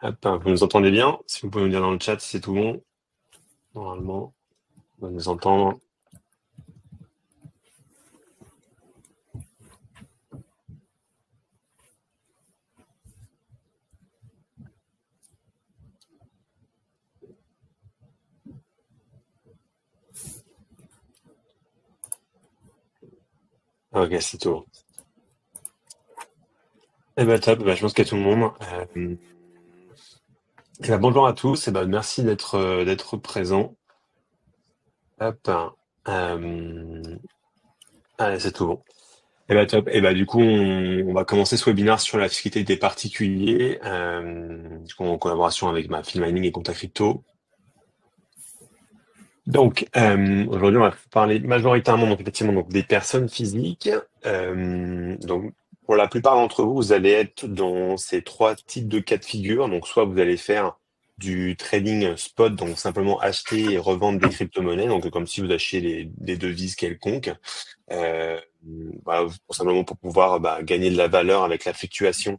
Hop, vous nous entendez bien? Si vous pouvez nous dire dans le chat si c'est tout bon. Normalement, on va nous entendre. Ok, c'est tout bon. Eh ben top, je pense qu'il y a tout le monde. Bonjour à tous, merci d'être présent. Hop, euh, allez, c'est tout bon. Top. Du coup, on va commencer ce webinaire sur la fiscalité des particuliers, du coup, en collaboration avec Filmining et Compta Crypto. Donc, aujourd'hui, on va parler majoritairement, donc effectivement, donc des personnes physiques. Donc, pour la plupart d'entre vous, vous allez être dans ces trois types de cas de figure. Donc, soit vous allez faire du trading spot, donc simplement acheter et revendre des crypto-monnaies, donc comme si vous achetiez des devises quelconques. Euh, voilà, simplement pour pouvoir gagner de la valeur avec la fluctuation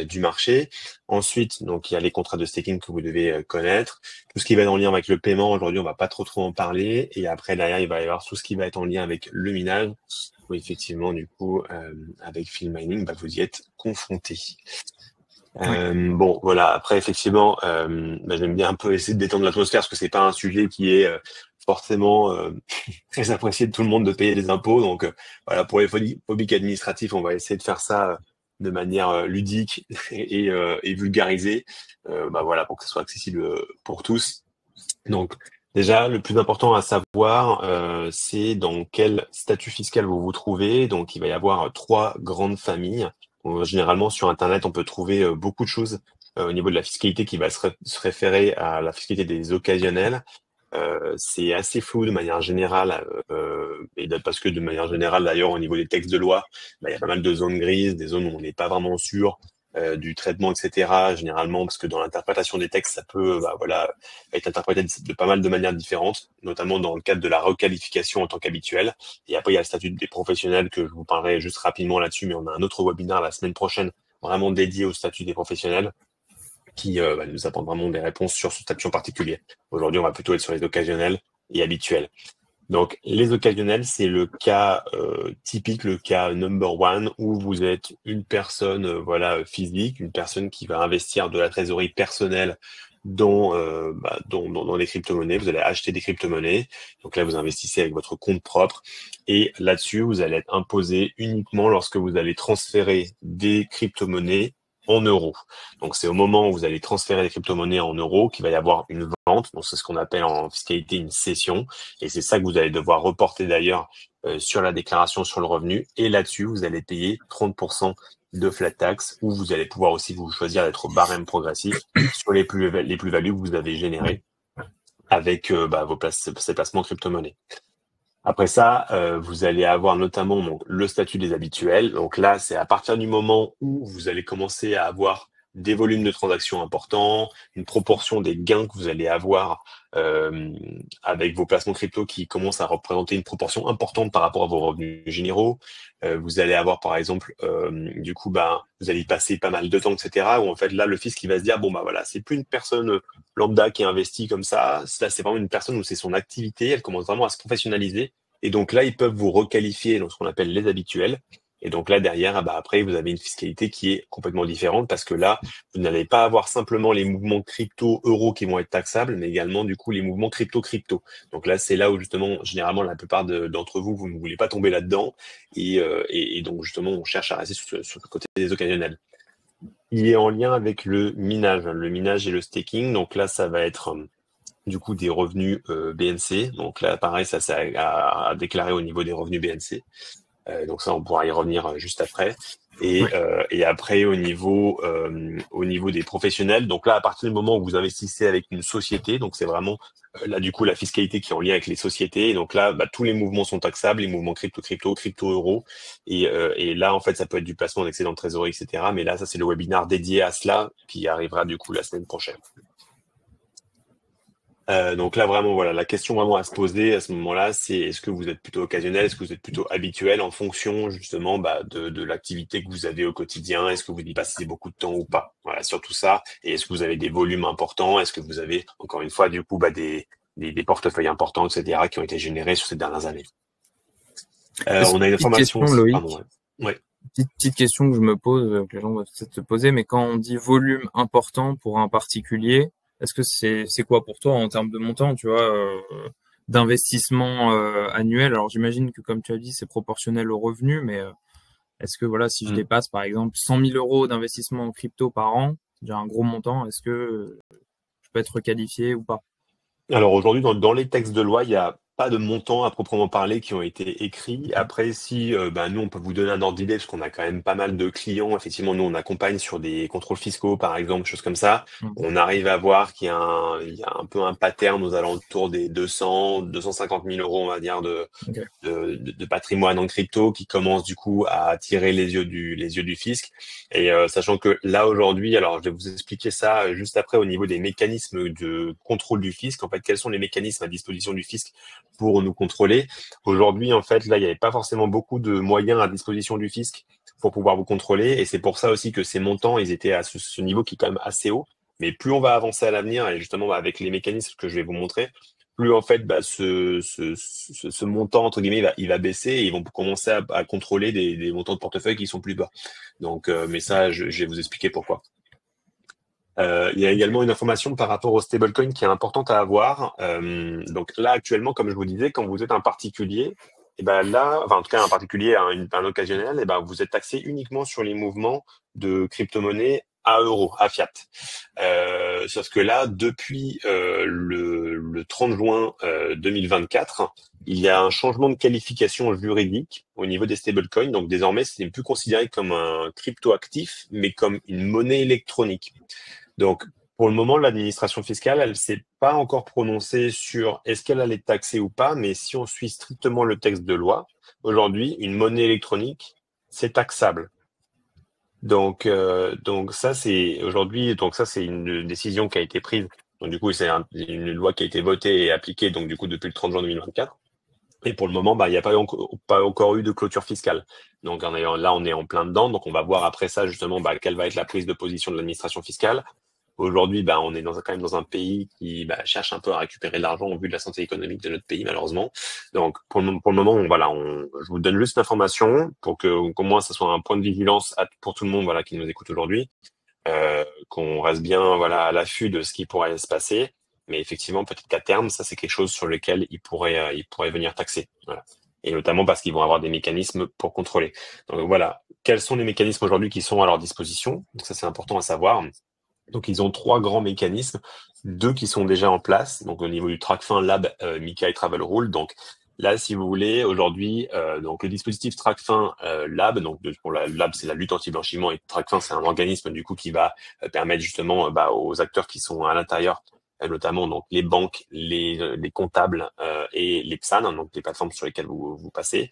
du marché. Ensuite, donc il y a les contrats de staking que vous devez connaître. Tout ce qui va être en lien avec le paiement, aujourd'hui, on va pas trop en parler. Et après, derrière, il va y avoir tout ce qui va être en lien avec le minage. Où effectivement, du coup, avec Field Mining, vous y êtes confronté. Oui. Bon, voilà. Après, effectivement, j'aime bien un peu essayer de détendre l'atmosphère parce que c'est pas un sujet qui est forcément très apprécié de tout le monde de payer des impôts. Donc, voilà, pour les phobiques administratifs, on va essayer de faire ça de manière ludique et vulgarisée, voilà, pour que ce soit accessible pour tous. Donc, déjà, le plus important à savoir, c'est dans quel statut fiscal vous vous trouvez. Donc, il va y avoir trois grandes familles. Généralement, sur Internet, on peut trouver beaucoup de choses au niveau de la fiscalité qui va se référer à la fiscalité des occasionnels. C'est assez flou de manière générale, parce que de manière générale, d'ailleurs, au niveau des textes de loi, il y a pas mal de zones grises, des zones où on n'est pas vraiment sûr du traitement, etc. Généralement, parce que dans l'interprétation des textes, ça peut, être interprété de pas mal de manières différentes, notamment dans le cadre de la requalification en tant qu'habituel. Et après, il y a le statut des professionnels que je vous parlerai juste rapidement là-dessus, mais on a un autre webinaire la semaine prochaine vraiment dédié au statut des professionnels qui nous apporte vraiment des réponses sur ce statut en particulier. Aujourd'hui, on va plutôt être sur les occasionnels et habituels. Donc, les occasionnels, c'est le cas typique, le cas number one, où vous êtes une personne physique, une personne qui va investir de la trésorerie personnelle dans les crypto-monnaies. Vous allez acheter des crypto-monnaies. Donc là, vous investissez avec votre compte propre. Et là-dessus, vous allez être imposé uniquement lorsque vous allez transférer des crypto-monnaies en euros. Donc c'est au moment où vous allez transférer des crypto-monnaies en euros qu'il va y avoir une vente. Donc c'est ce qu'on appelle en fiscalité une cession. Et c'est ça que vous allez devoir reporter d'ailleurs sur la déclaration sur le revenu. Et là-dessus, vous allez payer 30% de flat tax, ou vous allez pouvoir aussi vous choisir d'être au barème progressif sur les plus-values que vous avez générées avec ces placements crypto-monnaies. Après ça, vous allez avoir notamment donc, le statut des habituels. Donc là, c'est à partir du moment où vous allez commencer à avoir des volumes de transactions importants, une proportion des gains que vous allez avoir avec vos placements crypto qui commencent à représenter une proportion importante par rapport à vos revenus généraux. Vous allez avoir, par exemple, vous allez y passer pas mal de temps, etc. Où en fait, là, le fisc, il va se dire, c'est plus une personne lambda qui investit comme ça. Là, c'est vraiment une personne où c'est son activité. Elle commence vraiment à se professionnaliser. Et donc là, ils peuvent vous requalifier dans ce qu'on appelle les habituels. Et donc là, derrière, après, vous avez une fiscalité qui est complètement différente parce que là, vous n'allez pas avoir simplement les mouvements crypto-euros qui vont être taxables, mais également, du coup, les mouvements crypto-crypto. Donc là, c'est là où, justement, généralement, la plupart d'entre vous, vous ne voulez pas tomber là-dedans. Et donc, justement, on cherche à rester sur le côté des occasionnels. Il est en lien avec le minage et le staking. Donc là, ça va être du coup des revenus BNC. Donc là, pareil, ça c'est à déclarer au niveau des revenus BNC. Donc ça, on pourra y revenir juste après. Oui. Et après, au niveau des professionnels, donc là, à partir du moment où vous investissez avec une société, donc c'est vraiment là du coup la fiscalité qui est en lien avec les sociétés. Et donc là, tous les mouvements sont taxables, les mouvements crypto, crypto-euro. Et là, en fait, ça peut être du placement d'excédent de trésorerie, etc. Mais là, ça c'est le webinaire dédié à cela qui arrivera du coup la semaine prochaine. Donc là, vraiment, voilà, la question vraiment à se poser à ce moment-là, c'est est-ce que vous êtes plutôt occasionnel, est-ce que vous êtes plutôt habituel en fonction justement de l'activité que vous avez au quotidien, est-ce que vous y passez beaucoup de temps ou pas? Voilà, surtout ça. Et est-ce que vous avez des volumes importants? Est-ce que vous avez, encore une fois, du coup, des portefeuilles importants, etc., qui ont été générés sur ces dernières années? On a une Petite information question, aussi, pardon, Loïc. ouais. Ouais. Petite question que je me pose, que les gens vont peut-être se poser, mais quand on dit volume important pour un particulier, est-ce que c'est quoi pour toi en termes de montant, tu vois, d'investissement annuel? Alors j'imagine que comme tu as dit, c'est proportionnel au revenu, mais est-ce que voilà, si je Mm. dépasse par exemple 100 000 euros d'investissement en crypto par an, c'est déjà un gros montant, est-ce que je peux être qualifié ou pas? Alors aujourd'hui, dans les textes de loi, il n'y a pas de montants à proprement parler qui ont été écrits. Ok. Après, si nous, on peut vous donner un ordre d'idée, parce qu'on a quand même pas mal de clients. Effectivement, nous, on accompagne sur des contrôles fiscaux, par exemple, choses comme ça. Mhm. On arrive à voir il y a un peu un pattern aux alentours des 250 000 euros, on va dire, Ok. de patrimoine en crypto qui commence du coup à attirer les yeux du fisc. Et sachant que là aujourd'hui, alors je vais vous expliquer ça juste après au niveau des mécanismes de contrôle du fisc. En fait, quels sont les mécanismes à disposition du fisc pour nous contrôler? Aujourd'hui, en fait, là, il n'y avait pas forcément beaucoup de moyens à disposition du fisc pour pouvoir vous contrôler. Et c'est pour ça aussi que ces montants, ils étaient à ce niveau qui est quand même assez haut. Mais plus on va avancer à l'avenir, et justement avec les mécanismes que je vais vous montrer, plus en fait ce montant entre guillemets il va baisser et ils vont commencer à contrôler des montants de portefeuille qui sont plus bas. Donc, mais ça, je vais vous expliquer pourquoi. Il y a Ok. également une information par rapport au stablecoin qui est importante à avoir. Donc là, actuellement, comme je vous disais, quand vous êtes un particulier, et ben là, enfin en tout cas un particulier, un occasionnel, et ben vous êtes taxé uniquement sur les mouvements de crypto-monnaie à euro, à fiat. Sauf que là, depuis le 30 juin 2024, il y a un changement de qualification juridique au niveau des stablecoins. Donc désormais, ce n'est plus considéré comme un crypto-actif, mais comme une monnaie électronique. Donc, pour le moment, l'administration fiscale, elle s'est pas encore prononcée sur est-ce qu'elle allait taxer ou pas, mais si on suit strictement le texte de loi, aujourd'hui, une monnaie électronique, c'est taxable. Donc ça, c'est aujourd'hui, donc ça, c'est une décision qui a été prise. Donc du coup, une loi qui a été votée et appliquée, donc du coup, depuis le 30 juin 2024. Et pour le moment, bah, il n'y a pas encore eu de clôture fiscale. Donc là, on est en plein dedans. Donc on va voir après ça, justement, bah, quelle va être la prise de position de l'administration fiscale. Aujourd'hui, bah, on est quand même dans un pays qui bah, cherche un peu à récupérer de l'argent au vu de la santé économique de notre pays, malheureusement. Donc, pour le moment, je vous donne juste l'information pour qu'au moins, ça soit un point de vigilance pour tout le monde, voilà, qui nous écoute aujourd'hui, qu'on reste bien, voilà, à l'affût de ce qui pourrait se passer. Mais effectivement, peut-être qu'à terme, ça, c'est quelque chose sur lequel ils pourraient venir taxer. Voilà. Et notamment parce qu'ils vont avoir des mécanismes pour contrôler. Donc voilà. Quels sont les mécanismes aujourd'hui qui sont à leur disposition? Donc ça, c'est important à savoir. Donc, ils ont trois grands mécanismes, deux qui sont déjà en place, donc au niveau du TracFin, Lab, Mika et Travel Rule. Donc là, si vous voulez, aujourd'hui, donc le dispositif TracFin Lab, pour la Lab, c'est la lutte anti-blanchiment et TracFin, c'est un organisme du coup qui va permettre justement bah, aux acteurs qui sont à l'intérieur, notamment donc les banques, les comptables et les PSAN, hein, donc les plateformes sur lesquelles vous passez.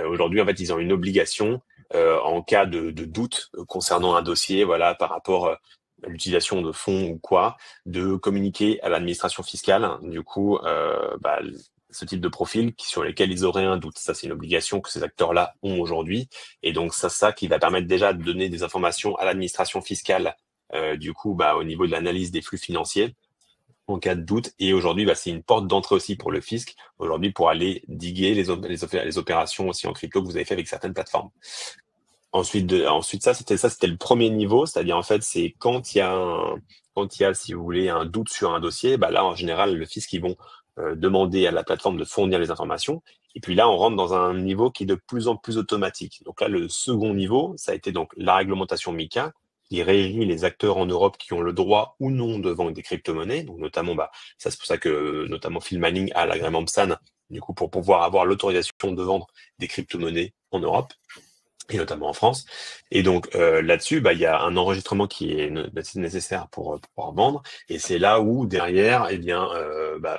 Aujourd'hui, en fait, ils ont une obligation en cas de doute concernant un dossier, voilà, par rapport l'utilisation de fonds ou quoi, de communiquer à l'administration fiscale, du coup, bah, ce type de profil sur lesquels ils auraient un doute. Ça, c'est une obligation que ces acteurs-là ont aujourd'hui. Et donc, ça qui va permettre déjà de donner des informations à l'administration fiscale, du coup, bah, au niveau de l'analyse des flux financiers en cas de doute. Et aujourd'hui, bah, c'est une porte d'entrée aussi pour le fisc, aujourd'hui, pour aller diguer les opérations aussi en crypto que vous avez fait avec certaines plateformes. Ensuite c'était le premier niveau, c'est-à-dire en fait c'est quand il y a si vous voulez un doute sur un dossier, bah là en général le fisc ils vont demander à la plateforme de fournir les informations et puis là on rentre dans un niveau qui est de plus en plus automatique. Donc là le second niveau, ça a été donc la réglementation MiCA qui régit les acteurs en Europe qui ont le droit ou non de vendre des crypto-monnaies. Donc notamment bah ça c'est pour ça que notamment Phil Manning a l'agrément PSAN du coup pour pouvoir avoir l'autorisation de vendre des crypto-monnaies en Europe. et notamment en France. Et donc là-dessus, il y a un enregistrement qui est nécessaire pour pouvoir vendre. Et c'est là où derrière, eh bien,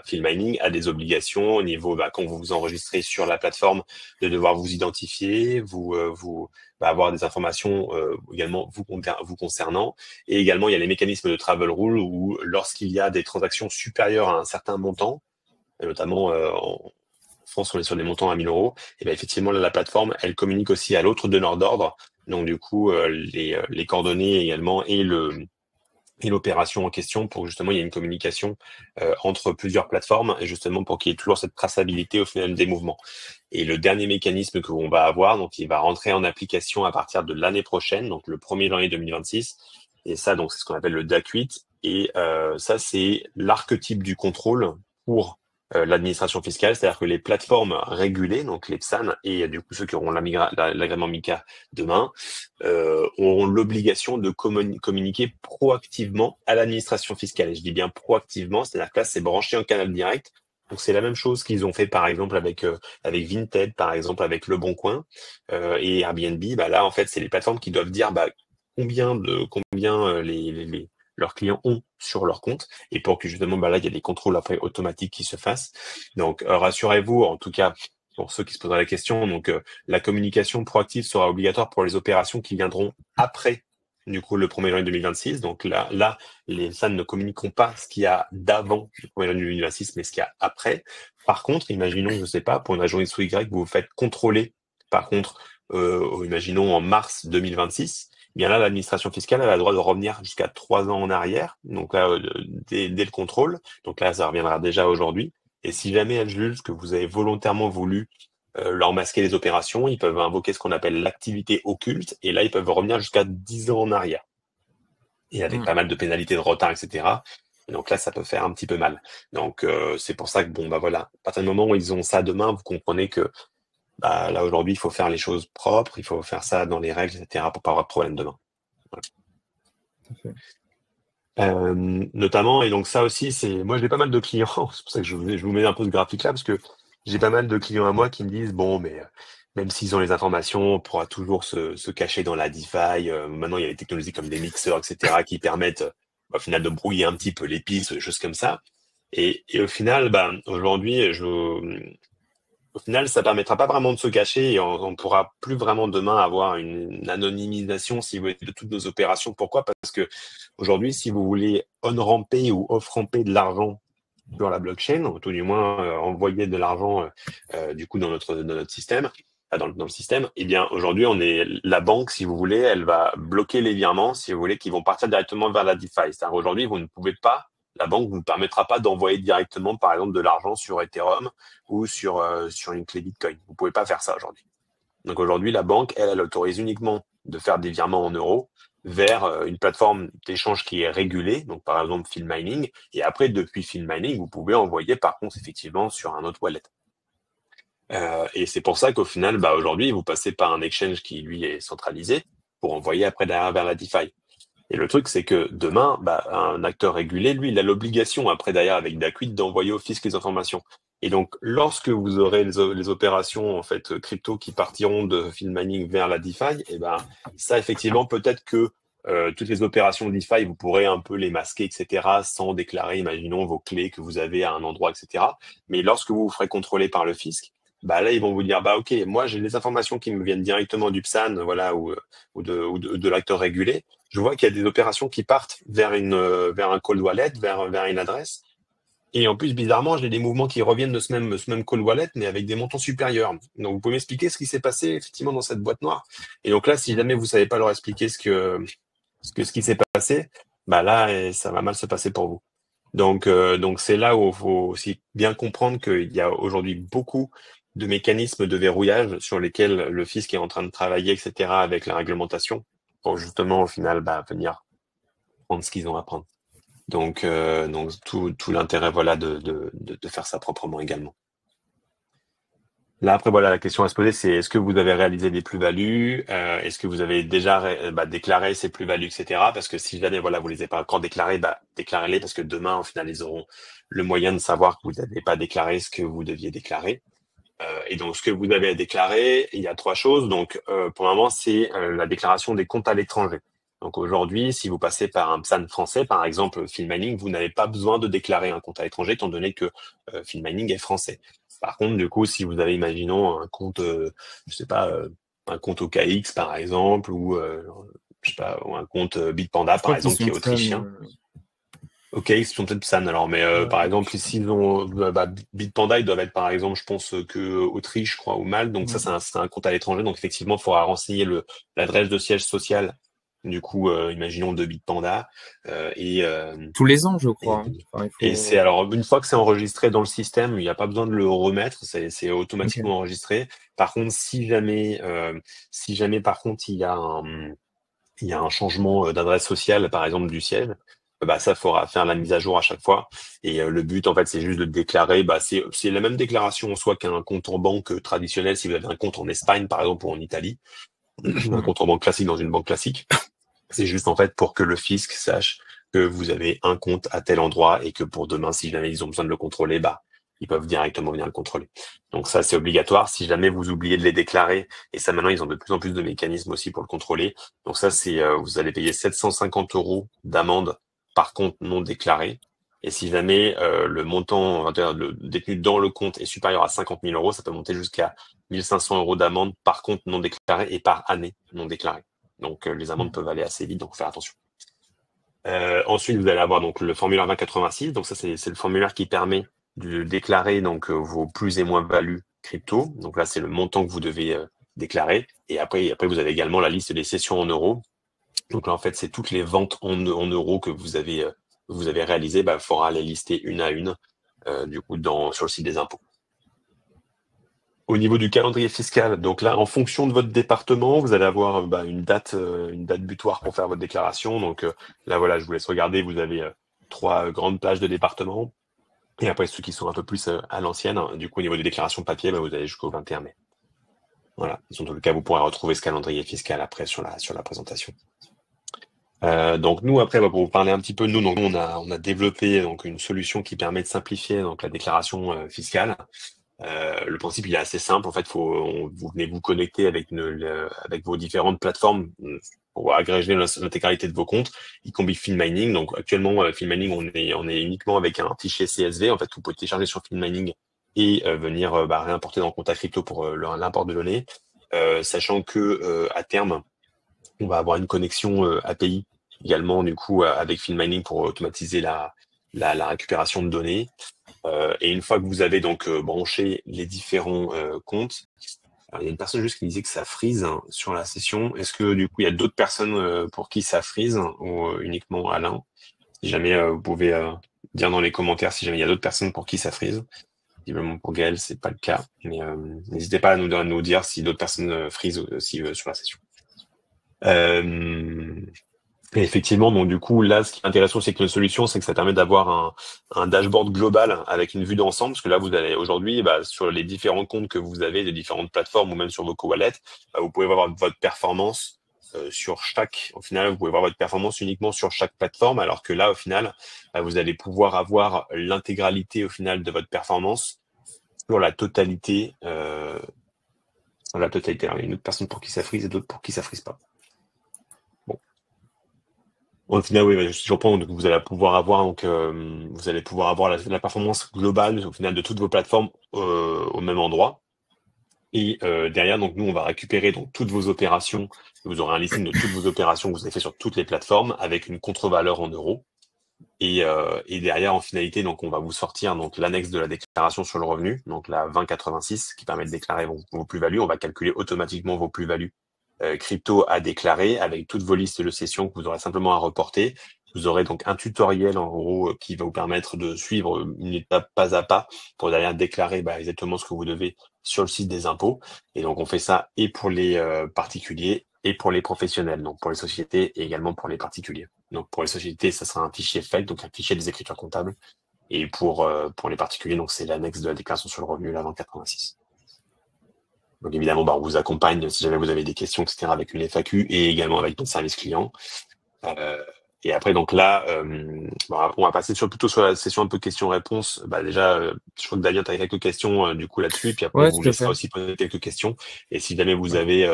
Filmining a des obligations au niveau, quand vous vous enregistrez sur la plateforme, de devoir vous identifier, avoir des informations également vous concernant. Et également, il y a les mécanismes de travel rule où lorsqu'il y a des transactions supérieures à un certain montant, et notamment en France, on est sur des montants à 1 000 euros, et bien effectivement, là, la plateforme, elle communique aussi à l'autre donneur d'ordre. Donc, du coup, les coordonnées également et l'opération en question pour justement, il y a une communication entre plusieurs plateformes et justement pour qu'il y ait toujours cette traçabilité au final des mouvements. Et le dernier mécanisme que l'on va avoir, donc, il va rentrer en application à partir de l'année prochaine, donc le 1er janvier 2026. Et ça, donc, c'est ce qu'on appelle le DAC8. Et ça, c'est l'archétype du contrôle pour l'administration fiscale, c'est-à-dire que les plateformes régulées, donc les PSAN et du coup ceux qui auront l'agrément MiCA demain, auront l'obligation de communiquer proactivement à l'administration fiscale. Et je dis bien proactivement, c'est-à-dire que là, c'est branché en canal direct. Donc c'est la même chose qu'ils ont fait par exemple avec Vinted, par exemple avec Le Bon Coin et Airbnb. Là en fait c'est les plateformes qui doivent dire combien leurs clients ont sur leur compte et pour que justement là il y a des contrôles après automatiques qui se fassent. Donc rassurez-vous, en tout cas pour ceux qui se poseraient la question, donc la communication proactive sera obligatoire pour les opérations qui viendront après du coup le 1er janvier 2026. Donc là les SAN ne communiqueront pas ce qu'il y a d'avant le 1er janvier 2026, mais ce qu'il y a après. Par contre, imaginons, je sais pas, pour une agence X ou Y, vous vous faites contrôler, par contre, imaginons en mars 2026, bien là, l'administration fiscale elle a le droit de revenir jusqu'à 3 ans en arrière, donc là, dès le contrôle, donc là, ça reviendra déjà aujourd'hui. Et si jamais elle juge que vous avez volontairement voulu leur masquer les opérations, ils peuvent invoquer ce qu'on appelle l'activité occulte, et là, ils peuvent revenir jusqu'à 10 ans en arrière, et avec pas mal de pénalités de retard, etc. Et donc là, ça peut faire un petit peu mal. Donc c'est pour ça que voilà, à partir du moment où ils ont ça demain, vous comprenez que là aujourd'hui, il faut faire les choses propres, il faut faire ça dans les règles, etc. pour pas avoir de problème demain. Voilà. Notamment, et donc ça aussi, moi j'ai pas mal de clients, c'est pour ça que je vous mets un peu ce graphique là, parce que j'ai pas mal de clients à moi qui me disent, bon, mais même s'ils ont les informations, on pourra toujours se cacher dans la DeFi. Maintenant, il y a des technologies comme des mixeurs, etc., qui permettent au final de brouiller un petit peu les pistes, des choses comme ça. Et au final, aujourd'hui, au final, ça permettra pas vraiment de se cacher et on pourra plus vraiment demain avoir une anonymisation, si vous voulez, de toutes nos opérations. Pourquoi? Parce que aujourd'hui, si vous voulez on-ramper ou off-ramper de l'argent sur la blockchain, ou tout du moins envoyer de l'argent du coup dans notre système, dans le système, eh bien aujourd'hui, la banque, si vous voulez, elle va bloquer les virements, si vous voulez, qui vont partir directement vers la DeFi. C'est-à-dire aujourd'hui, vous ne pouvez pas, la banque ne vous permettra pas d'envoyer directement, par exemple, de l'argent sur Ethereum ou sur une clé Bitcoin. Vous pouvez pas faire ça aujourd'hui. Donc aujourd'hui, la banque, elle autorise uniquement de faire des virements en euros vers une plateforme d'échange qui est régulée, donc par exemple Filmining, et après, depuis Filmining, vous pouvez envoyer par contre effectivement sur un autre wallet. Et c'est pour ça qu'au final, aujourd'hui, vous passez par un exchange qui, lui, est centralisé pour envoyer après derrière vers la DeFi. Et le truc, c'est que demain, un acteur régulé, lui, il a l'obligation, après derrière avec DAC8, d'envoyer au fisc les informations. Et donc, lorsque vous aurez les opérations en fait crypto qui partiront de field mining vers la DeFi, et ça, effectivement, peut-être que toutes les opérations DeFi, vous pourrez un peu les masquer, etc., sans déclarer, imaginons, vos clés que vous avez à un endroit, etc. Mais lorsque vous vous ferez contrôler par le fisc, là, ils vont vous dire, ok, moi, j'ai des informations qui me viennent directement du PSAN, voilà, ou de l'acteur régulé. Je vois qu'il y a des opérations qui partent vers un cold wallet, vers une adresse. Et en plus, bizarrement, j'ai des mouvements qui reviennent de ce même cold wallet, mais avec des montants supérieurs. Donc, vous pouvez m'expliquer ce qui s'est passé, effectivement, dans cette boîte noire. Et donc là, si jamais vous savez pas leur expliquer ce qui s'est passé, là, ça va mal se passer pour vous. Donc c'est là où il faut aussi bien comprendre qu'il y a aujourd'hui beaucoup de mécanismes de verrouillage sur lesquels le fisc est en train de travailler, etc., avec la réglementation, pour justement, au final, venir prendre ce qu'ils ont à prendre. Donc tout l'intérêt, voilà, de faire ça proprement également. Là, après, voilà, la question à se poser, c'est est-ce que vous avez réalisé des plus-values? Est-ce que vous avez déjà déclaré ces plus-values, etc. Parce que si jamais, voilà, vous les avez pas encore déclarées, déclarez-les parce que demain, au final, ils auront le moyen de savoir que vous n'avez pas déclaré ce que vous deviez déclarer. Et donc, ce que vous avez à déclarer, il y a trois choses. Donc, pour le moment, c'est la déclaration des comptes à l'étranger. Donc, aujourd'hui, si vous passez par un PSAN français, par exemple, Filmining, vous n'avez pas besoin de déclarer un compte à l'étranger, étant donné que Filmining est français. Par contre, du coup, si vous avez, imaginons, un compte, je sais pas, un compte OKX, par exemple, ou je sais pas, ou un compte Bitpanda, Je par crois qu'ils exemple, qui sont est autrichien. Ok, ils sont peut-être PSAN alors, mais par exemple, s'ils ont Bitpanda, ils doivent être par exemple, je pense que Autriche, je crois, ou Malte, donc ça c'est un compte à l'étranger, donc effectivement, il faudra renseigner l'adresse de siège social, du coup, imaginons de Bitpanda, et tous les ans, je et, crois, hein. Enfin, il et c'est faut. alors une fois que c'est enregistré dans le système, il n'y a pas besoin de le remettre, c'est Ok. automatiquement enregistré. Par contre, si jamais par contre il y a un changement d'adresse sociale, par exemple du siège, bah ça faudra faire la mise à jour à chaque fois. Et le but, en fait, c'est juste de déclarer. Bah c'est la même déclaration en soi qu'un compte en banque traditionnel. Si vous avez un compte en Espagne, par exemple, ou en Italie, un Mm. compte en banque classique dans une banque classique, c'est juste en fait pour que le fisc sache que vous avez un compte à tel endroit et que pour demain, si jamais ils ont besoin de le contrôler, bah ils peuvent directement venir le contrôler. Donc ça, c'est obligatoire. Si jamais vous oubliez de les déclarer, et ça maintenant, ils ont de plus en plus de mécanismes aussi pour le contrôler. Donc ça, c'est vous allez payer 750 € d'amende par compte non déclaré. Et si jamais le montant détenu dans le compte est supérieur à 50 000 €, ça peut monter jusqu'à 1500 € d'amende par compte non déclaré et par année non déclarée. Donc les amendes peuvent aller assez vite, donc faut faire attention. Ensuite, vous allez avoir donc le formulaire 2086. Donc ça, c'est le formulaire qui permet de déclarer donc vos plus et moins-values crypto. Donc là, c'est le montant que vous devez déclarer. Et après, vous avez également la liste des sessions en euros. Donc là, en fait, c'est toutes les ventes en euros que vous avez réalisées. Bah, il faudra les lister une à une du coup sur le site des impôts. Au niveau du calendrier fiscal, donc là, en fonction de votre département, vous allez avoir une date butoir pour faire votre déclaration. Donc là, voilà, je vous laisse regarder. Vous avez trois grandes plages de département. Et après, ceux qui sont un peu plus à l'ancienne, hein, du coup, au niveau des déclarations papier, bah, vous allez jusqu'au 21 mai. Voilà. En tout cas, vous pourrez retrouver ce calendrier fiscal après sur la présentation. Donc nous, après, bah, pour vous parler un petit peu, nous, donc, on a développé donc une solution qui permet de simplifier donc la déclaration fiscale. Le principe, il est assez simple. En fait, vous venez vous connecter avec vos différentes plateformes pour agréger l'intégralité de vos comptes, y compris Filmining. Donc, actuellement, Filmining, on est uniquement avec un fichier CSV. En fait, vous pouvez télécharger sur Filmining et venir réimporter dans le compte à crypto pour l'import de données. Sachant que à terme, on va avoir une connexion API également, du coup, avec Filmining pour automatiser la récupération de données. Et une fois que vous avez donc branché les différents comptes, alors, il y a une personne juste qui disait que ça freeze hein, sur la session. Est-ce que du coup il y a d'autres personnes pour qui ça freeze ou uniquement Alain? Si jamais vous pouvez dire dans les commentaires si jamais il y a d'autres personnes pour qui ça freeze. Visiblement pour Gaël c'est pas le cas, mais n'hésitez pas à nous dire si d'autres personnes freeze aussi sur la session. Euh, Et effectivement, donc du coup, là, ce qui est intéressant, c'est que la solution, c'est que ça permet d'avoir un dashboard global avec une vue d'ensemble, parce que là, vous allez aujourd'hui, bah, sur les différents comptes que vous avez des différentes plateformes ou même sur vos co-wallets, bah, vous pouvez voir votre performance au final, vous pouvez voir votre performance uniquement sur chaque plateforme, alors que là, au final, bah, vous allez pouvoir avoir l'intégralité, au final, de votre performance sur la totalité, sur la totalité. Alors, il y a une autre personne pour qui ça frise et d'autres pour qui ça frise pas. Bon. Au final, oui, si je reprends, donc vous allez pouvoir avoir vous allez pouvoir avoir la performance globale au final de toutes vos plateformes au même endroit. Et derrière, donc nous, on va récupérer donc toutes vos opérations. Vous aurez un listing de toutes vos opérations que vous avez fait sur toutes les plateformes avec une contre-valeur en euros. Et derrière, en finalité, donc on va vous sortir donc l'annexe de la déclaration sur le revenu, donc la 2086, qui permet de déclarer vos plus-values. On va calculer automatiquement vos plus-values crypto à déclarer avec toutes vos listes de sessions que vous aurez simplement à reporter. Vous aurez donc un tutoriel en gros qui va vous permettre de suivre une étape pas à pas pour derrière déclarer exactement ce que vous devez sur le site des impôts. Et donc on fait ça et pour les particuliers et pour les professionnels, donc pour les sociétés et également pour les particuliers. Donc pour les sociétés, ça sera un fichier FEC, donc un fichier des écritures comptables. Et pour les particuliers, donc c'est l'annexe de la déclaration sur le revenu, la 2086. Donc évidemment, on vous accompagne si jamais vous avez des questions, etc., avec une FAQ et également avec notre service client. Et après, donc là, on va passer plutôt sur la session un peu questions-réponses. Déjà, je crois que Damien, tu as quelques questions du coup là-dessus, puis après, on Ouais, vous tout à laissera fait. aussi poser quelques questions. Et si jamais vous Ouais. avez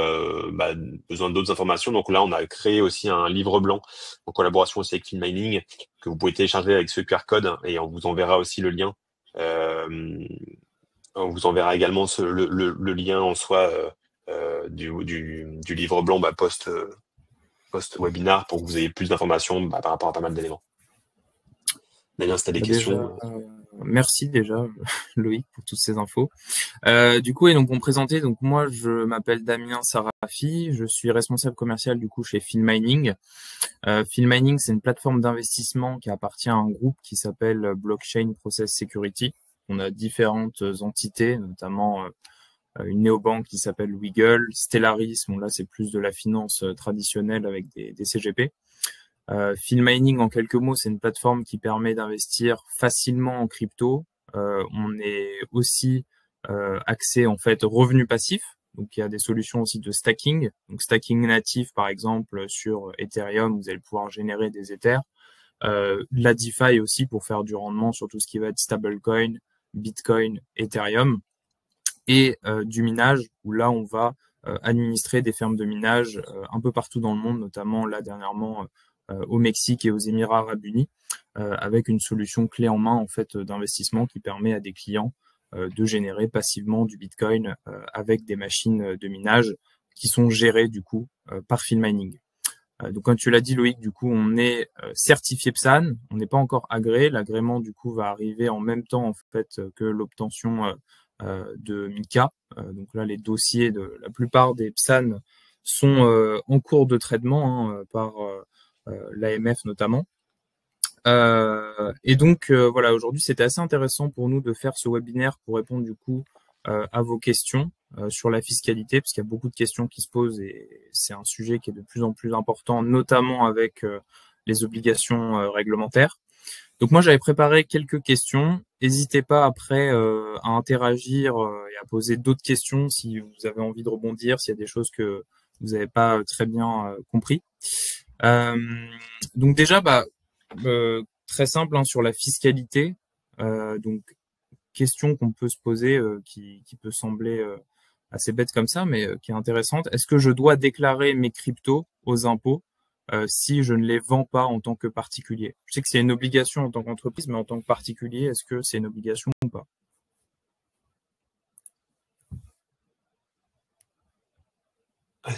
besoin d'autres informations, donc là, on a créé aussi un livre blanc en collaboration aussi avec FinMining que vous pouvez télécharger avec ce QR code et on vous enverra aussi le lien. Euh, on vous enverra également le lien en soi du livre blanc post-webinar pour que vous ayez plus d'informations par rapport à pas mal d'éléments. Damien, si tu as des Bah déjà, questions. merci déjà Loïc pour toutes ces infos. Du coup, et donc pour me présenter, donc moi je m'appelle Damien Sarafi, je suis responsable commercial du coup chez FinMining. FinMining, c'est une plateforme d'investissement qui appartient à un groupe qui s'appelle Blockchain Process Security. On a différentes entités, notamment une néobanque qui s'appelle Wiggle, Stellaris, bon là c'est plus de la finance traditionnelle avec des CGP. FinMining, en quelques mots, c'est une plateforme qui permet d'investir facilement en crypto. On est aussi axé en fait revenus passifs. Donc il y a des solutions aussi de stacking. Donc stacking natif par exemple sur Ethereum, vous allez pouvoir générer des Ethers. La DeFi aussi pour faire du rendement sur tout ce qui va être stablecoin, Bitcoin, Ethereum. Et du minage où là on va administrer des fermes de minage un peu partout dans le monde, notamment là dernièrement au Mexique et aux Émirats Arabes Unis, avec une solution clé en main en fait d'investissement qui permet à des clients de générer passivement du Bitcoin avec des machines de minage qui sont gérées du coup par FinMining. Donc comme tu l'as dit Loïc, du coup on est certifié PSAN, on n'est pas encore agréé. L'agrément du coup va arriver en même temps en fait que l'obtention de MiCA. Donc là les dossiers de la plupart des PSAN sont en cours de traitement par l'AMF notamment. Et donc voilà, aujourd'hui c'était assez intéressant pour nous de faire ce webinaire pour répondre du coup à vos questions sur la fiscalité, parce qu'il y a beaucoup de questions qui se posent et c'est un sujet qui est de plus en plus important, notamment avec les obligations réglementaires. Donc moi j'avais préparé quelques questions. N'hésitez pas après à interagir et à poser d'autres questions si vous avez envie de rebondir, s'il y a des choses que vous n'avez pas très bien compris. Euh, donc déjà, très simple sur la fiscalité. Donc question qu'on peut se poser, qui peut sembler assez bête comme ça, mais qui est intéressante. Est-ce que je dois déclarer mes cryptos aux impôts si je ne les vends pas en tant que particulier? Je sais que c'est une obligation en tant qu'entreprise, mais en tant que particulier, est-ce que c'est une obligation ou pas?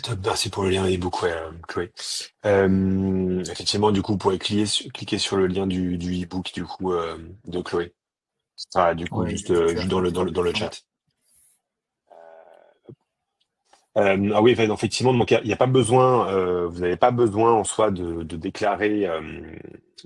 Top, merci pour le lien et beaucoup, Chloé. Effectivement, du coup, vous pourrez cliquer sur le lien du e-book du coup de Chloé. Ah, du coup, Ouais, juste, le QR juste code sera dans plus le simple. chat. Ah oui, enfin, effectivement, donc il y a pas besoin, vous n'avez pas besoin en soi de déclarer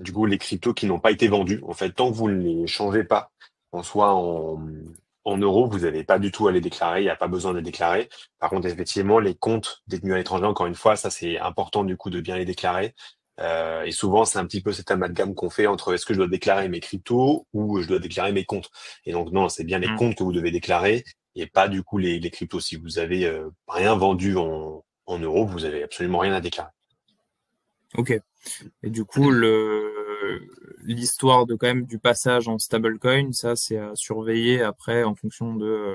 du coup les cryptos qui n'ont pas été vendus. En fait, tant que vous ne les changez pas en soi en euros, vous n'avez pas du tout à les déclarer. Il n'y a pas besoin de les déclarer. Par contre, effectivement, les comptes détenus à l'étranger, encore une fois, ça c'est important du coup de bien les déclarer. Et souvent, c'est un petit peu cet amalgame qu'on fait entre est-ce que je dois déclarer mes cryptos ou je dois déclarer mes comptes. Et donc non, c'est bien les Hmm. comptes que vous devez déclarer et pas du coup les cryptos. Si vous avez rien vendu en euros, vous avez absolument rien à déclarer. Ok. Et du coup, l'histoire de quand même du passage en stablecoin, ça c'est à surveiller après en fonction de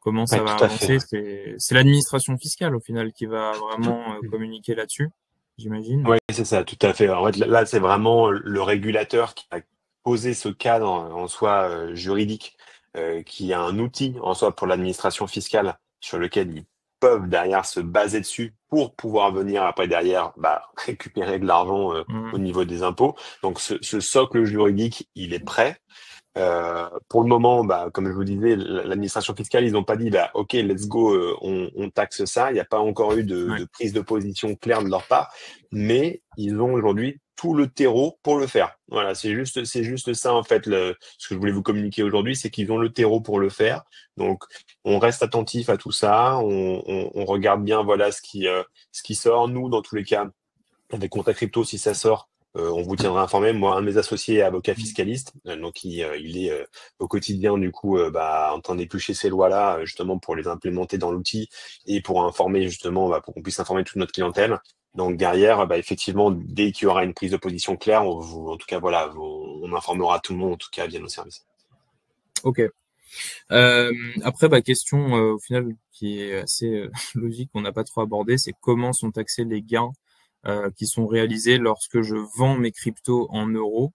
comment Ouais, ça va tout à fait. avancer. C'est l'administration fiscale au final qui va vraiment communiquer là-dessus, j'imagine. Ouais, c'est ça, tout à fait. En fait, là, c'est vraiment le régulateur qui a posé ce cadre en soi juridique, qui a un outil en soi pour l'administration fiscale sur lequel ils peuvent derrière se baser dessus pour pouvoir venir après derrière récupérer de l'argent Hmm. au niveau des impôts. Donc ce socle juridique, il est prêt. Pour le moment, comme je vous disais, l'administration fiscale, ils n'ont pas dit, OK, let's go, on taxe ça. Il n'y a pas encore eu Ouais. de prise de position claire de leur part, mais ils ont aujourd'hui tout le terreau pour le faire. Voilà, c'est juste ça en fait. Ce que je voulais vous communiquer aujourd'hui, c'est qu'ils ont le terreau pour le faire. Donc, on reste attentif à tout ça. On regarde bien, voilà, ce qui sort. Nous, dans tous les cas, avec Contact Crypto, si ça sort, on vous tiendra informé. Moi, un de mes associés est avocat Hmm. fiscaliste, donc il est au quotidien du coup en train d'éplucher ces lois-là justement pour les implémenter dans l'outil et pour informer justement pour qu'on puisse informer toute notre clientèle. Donc derrière, effectivement, dès qu'il y aura une prise de position claire, en tout cas, voilà, on informera tout le monde, en tout cas, via nos services. Ok. Après, question au final qui est assez logique, on n'a pas trop abordé, c'est comment sont taxés les gains qui sont réalisés lorsque je vends mes cryptos en euros.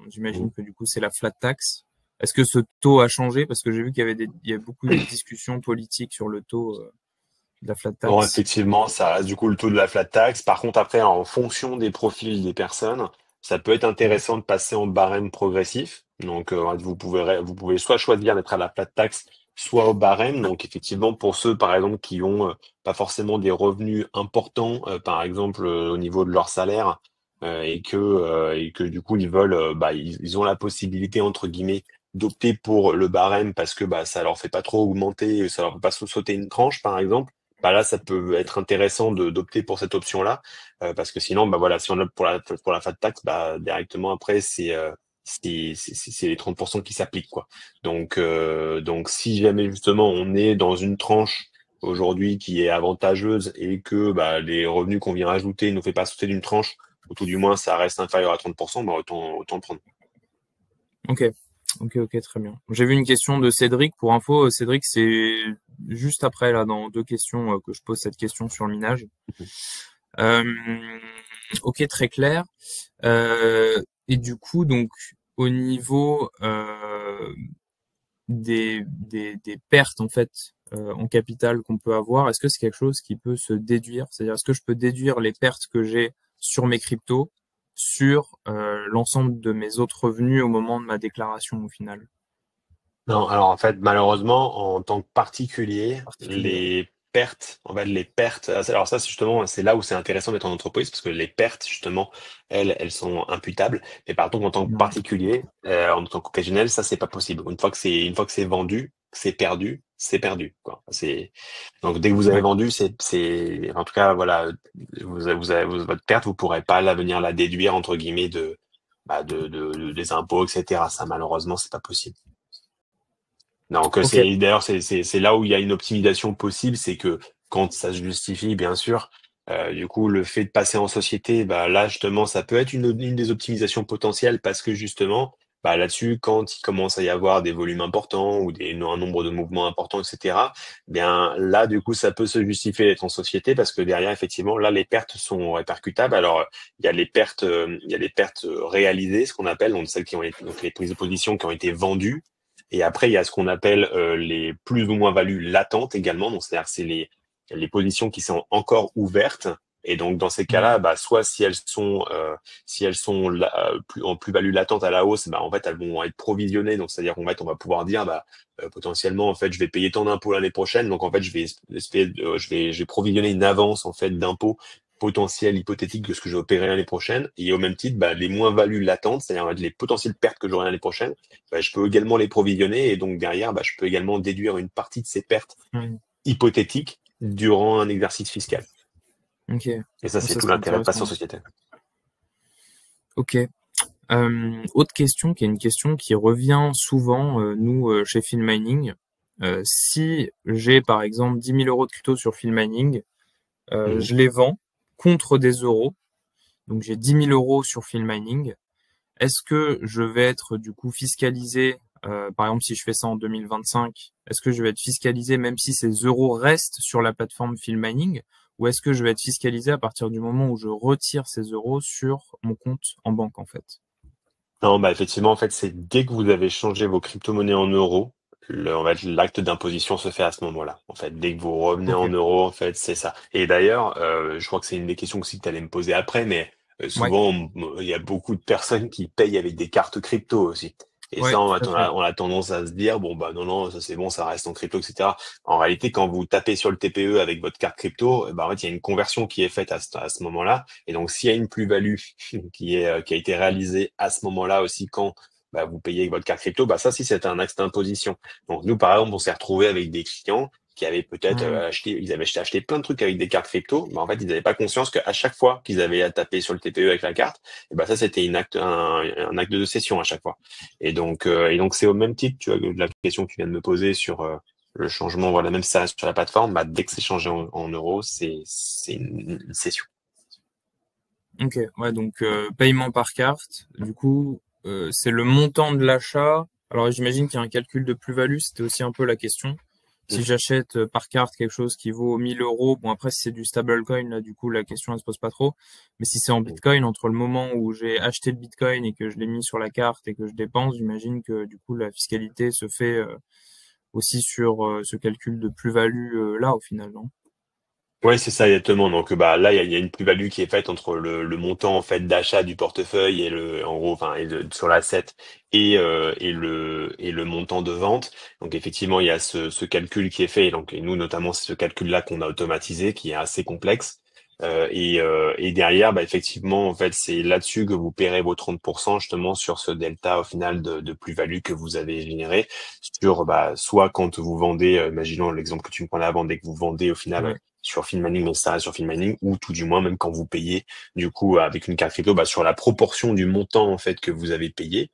J'imagine que du coup c'est la flat tax. Est-ce que ce taux a changé? Parce que j'ai vu qu'il y a beaucoup de discussions politiques sur le taux de la flat Bon, tax. effectivement, ça reste du coup le taux de la flat tax. Par contre, après, en fonction des profils des personnes, ça peut être Ouais. intéressant de passer en barème progressif. Donc, vous pouvez soit choisir d'être à la flat tax, soit au barème. Donc, effectivement, pour ceux, par exemple, qui ont pas forcément des revenus importants, par exemple, au niveau de leur salaire, et que du coup, ils veulent, ils ont la possibilité, entre guillemets, d'opter pour le barème parce que ça leur fait pas trop augmenter, ça leur fait pas sauter une tranche, par exemple. Là, ça peut être intéressant d'opter pour cette option-là, parce que sinon, voilà, si on opte pour la flat tax, directement après, c'est les 30% qui s'appliquent, quoi. Donc, si jamais justement on est dans une tranche aujourd'hui qui est avantageuse et que les revenus qu'on vient rajouter ne nous fait pas sauter d'une tranche, ou tout du moins ça reste inférieur à 30%, autant le prendre. Ok. Ok, très bien. J'ai vu une question de Cédric. Pour info, Cédric, c'est juste après, là, dans deux questions, que je pose cette question sur le minage. Euh, ok, très clair. Et du coup, donc, au niveau des pertes, en fait, en capital qu'on peut avoir, est-ce que c'est quelque chose qui peut se déduire? C'est-à-dire, est-ce que je peux déduire les pertes que j'ai sur mes cryptos sur l'ensemble de mes autres revenus au moment de ma déclaration au final? Non, alors en fait, malheureusement, en tant que particulier, Particulier, ouais. les pertes, alors ça, c'est justement, c'est là où c'est intéressant d'être en entreprise, parce que les pertes, justement, elles sont imputables. Mais par contre, en tant que Ouais. particulier, en tant qu'occasionnel, ça, c'est pas possible. Une fois que c'est vendu, c'est perdu, quoi. Donc dès que vous avez Ouais. vendu, en tout cas, voilà, votre perte, vous pourrez pas venir la déduire, entre guillemets, des impôts, etc. Ça, malheureusement, c'est pas possible. Donc Ok. c'est là où il y a une optimisation possible, c'est que quand ça se justifie, bien sûr, du coup le fait de passer en société, là justement ça peut être une des optimisations potentielles parce que justement là-dessus quand il commence à y avoir des volumes importants ou un nombre de mouvements importants, etc. Bien là du coup ça peut se justifier d'être en société parce que derrière effectivement là les pertes sont répercutables. Alors il y a les pertes réalisées, ce qu'on appelle donc celles qui ont été donc les prises de position qui ont été vendues. Et après, il y a ce qu'on appelle les plus ou moins values latentes également. Donc, c'est-à-dire que c'est les positions qui sont encore ouvertes. Et donc, dans ces cas-là, Mhm. soit si elles sont en plus-value latente à la hausse, en fait, elles vont être provisionnées. Donc, c'est-à-dire qu'en fait, on va pouvoir dire, potentiellement, en fait, je vais payer tant d'impôts l'année prochaine. Donc, en fait, je vais provisionner une avance, en fait, d'impôts potentiel hypothétique de ce que je vais opérer l'année prochaine. Et au même titre, les moins-values latentes, c'est-à-dire les potentielles pertes que j'aurai l'année prochaine, je peux également les provisionner et donc derrière, je peux également déduire une partie de ces pertes Mhm. hypothétiques durant un exercice fiscal. Ok. Et ça, Bon, c'est ça tout serait l'intérêt de passer en intéressant. société. Ok. Autre question, qui est une question qui revient souvent, nous, chez Filmining. Si j'ai, par exemple, 10 000 euros de crypto sur Filmining, Mhm. je les vends contre des euros. Donc, j'ai 10 000 euros sur Filmining. Est-ce que je vais être, du coup, fiscalisé, par exemple, si je fais ça en 2025, est-ce que je vais être fiscalisé même si ces euros restent sur la plateforme Filmining? Ou est-ce que je vais être fiscalisé à partir du moment où je retire ces euros sur mon compte en banque, en fait? Non, effectivement, en fait, c'est dès que vous avez changé vos crypto-monnaies en euros, en fait, l'acte d'imposition se fait à ce moment-là. En fait, dès que vous revenez Ok. en euros, en fait, c'est ça. Et d'ailleurs, je crois que c'est une des questions aussi que tu allais me poser après, mais Ouais. souvent, il y a beaucoup de personnes qui payent avec des cartes crypto aussi. Et Ouais, ça, tout à fait. on a tendance à se dire, bon, non, non, ça c'est bon, ça reste en crypto, etc. En réalité, quand vous tapez sur le TPE avec votre carte crypto, en fait, il y a une conversion qui est faite à ce moment-là. Et donc, s'il y a une plus-value qui a été réalisée à ce moment-là aussi quand vous payez avec votre carte crypto, ça si c'est un acte d'imposition. Donc nous, par exemple, on s'est retrouvé avec des clients qui avaient peut-être Hmm. ils avaient acheté plein de trucs avec des cartes crypto, mais en fait, ils n'avaient pas conscience qu'à chaque fois qu'ils avaient à taper sur le TPE avec la carte, et ça c'était un acte de cession à chaque fois. Et donc c'est au même titre, tu vois, de la question que tu viens de me poser sur le changement, voilà, même si ça reste sur la plateforme, dès que c'est changé en euros, c'est une cession. Ok, ouais, donc paiement par carte. Du coup, c'est le montant de l'achat. Alors j'imagine qu'il y a un calcul de plus-value, c'était aussi un peu la question. Si j'achète par carte quelque chose qui vaut 1000 euros, bon après si c'est du stablecoin, là du coup la question elle se pose pas trop. Mais si c'est en Mm. Bitcoin, entre le moment où j'ai acheté le Bitcoin et que je l'ai mis sur la carte et que je dépense, j'imagine que du coup la fiscalité se fait aussi sur ce calcul de plus-value là au final, non? Ouais, c'est ça exactement. Donc bah là, il y a une plus-value qui est faite entre le montant en fait d'achat du portefeuille et le en gros, enfin sur l'asset et le montant de vente. Donc effectivement, il y a ce calcul qui est fait. Et nous notamment, c'est ce calcul-là qu'on a automatisé, qui est assez complexe. Et derrière, bah effectivement, en fait, c'est là-dessus que vous paierez vos 30% justement sur ce delta au final de plus-value que vous avez généré sur bah soit quand vous vendez, imaginons l'exemple que tu me prenais avant, dès que vous vendez au final Ouais, sur Filmmining, mais ça reste sur Filmmining, ou tout du moins même quand vous payez, du coup, avec une carte crypto, bah, sur la proportion du montant en fait que vous avez payé,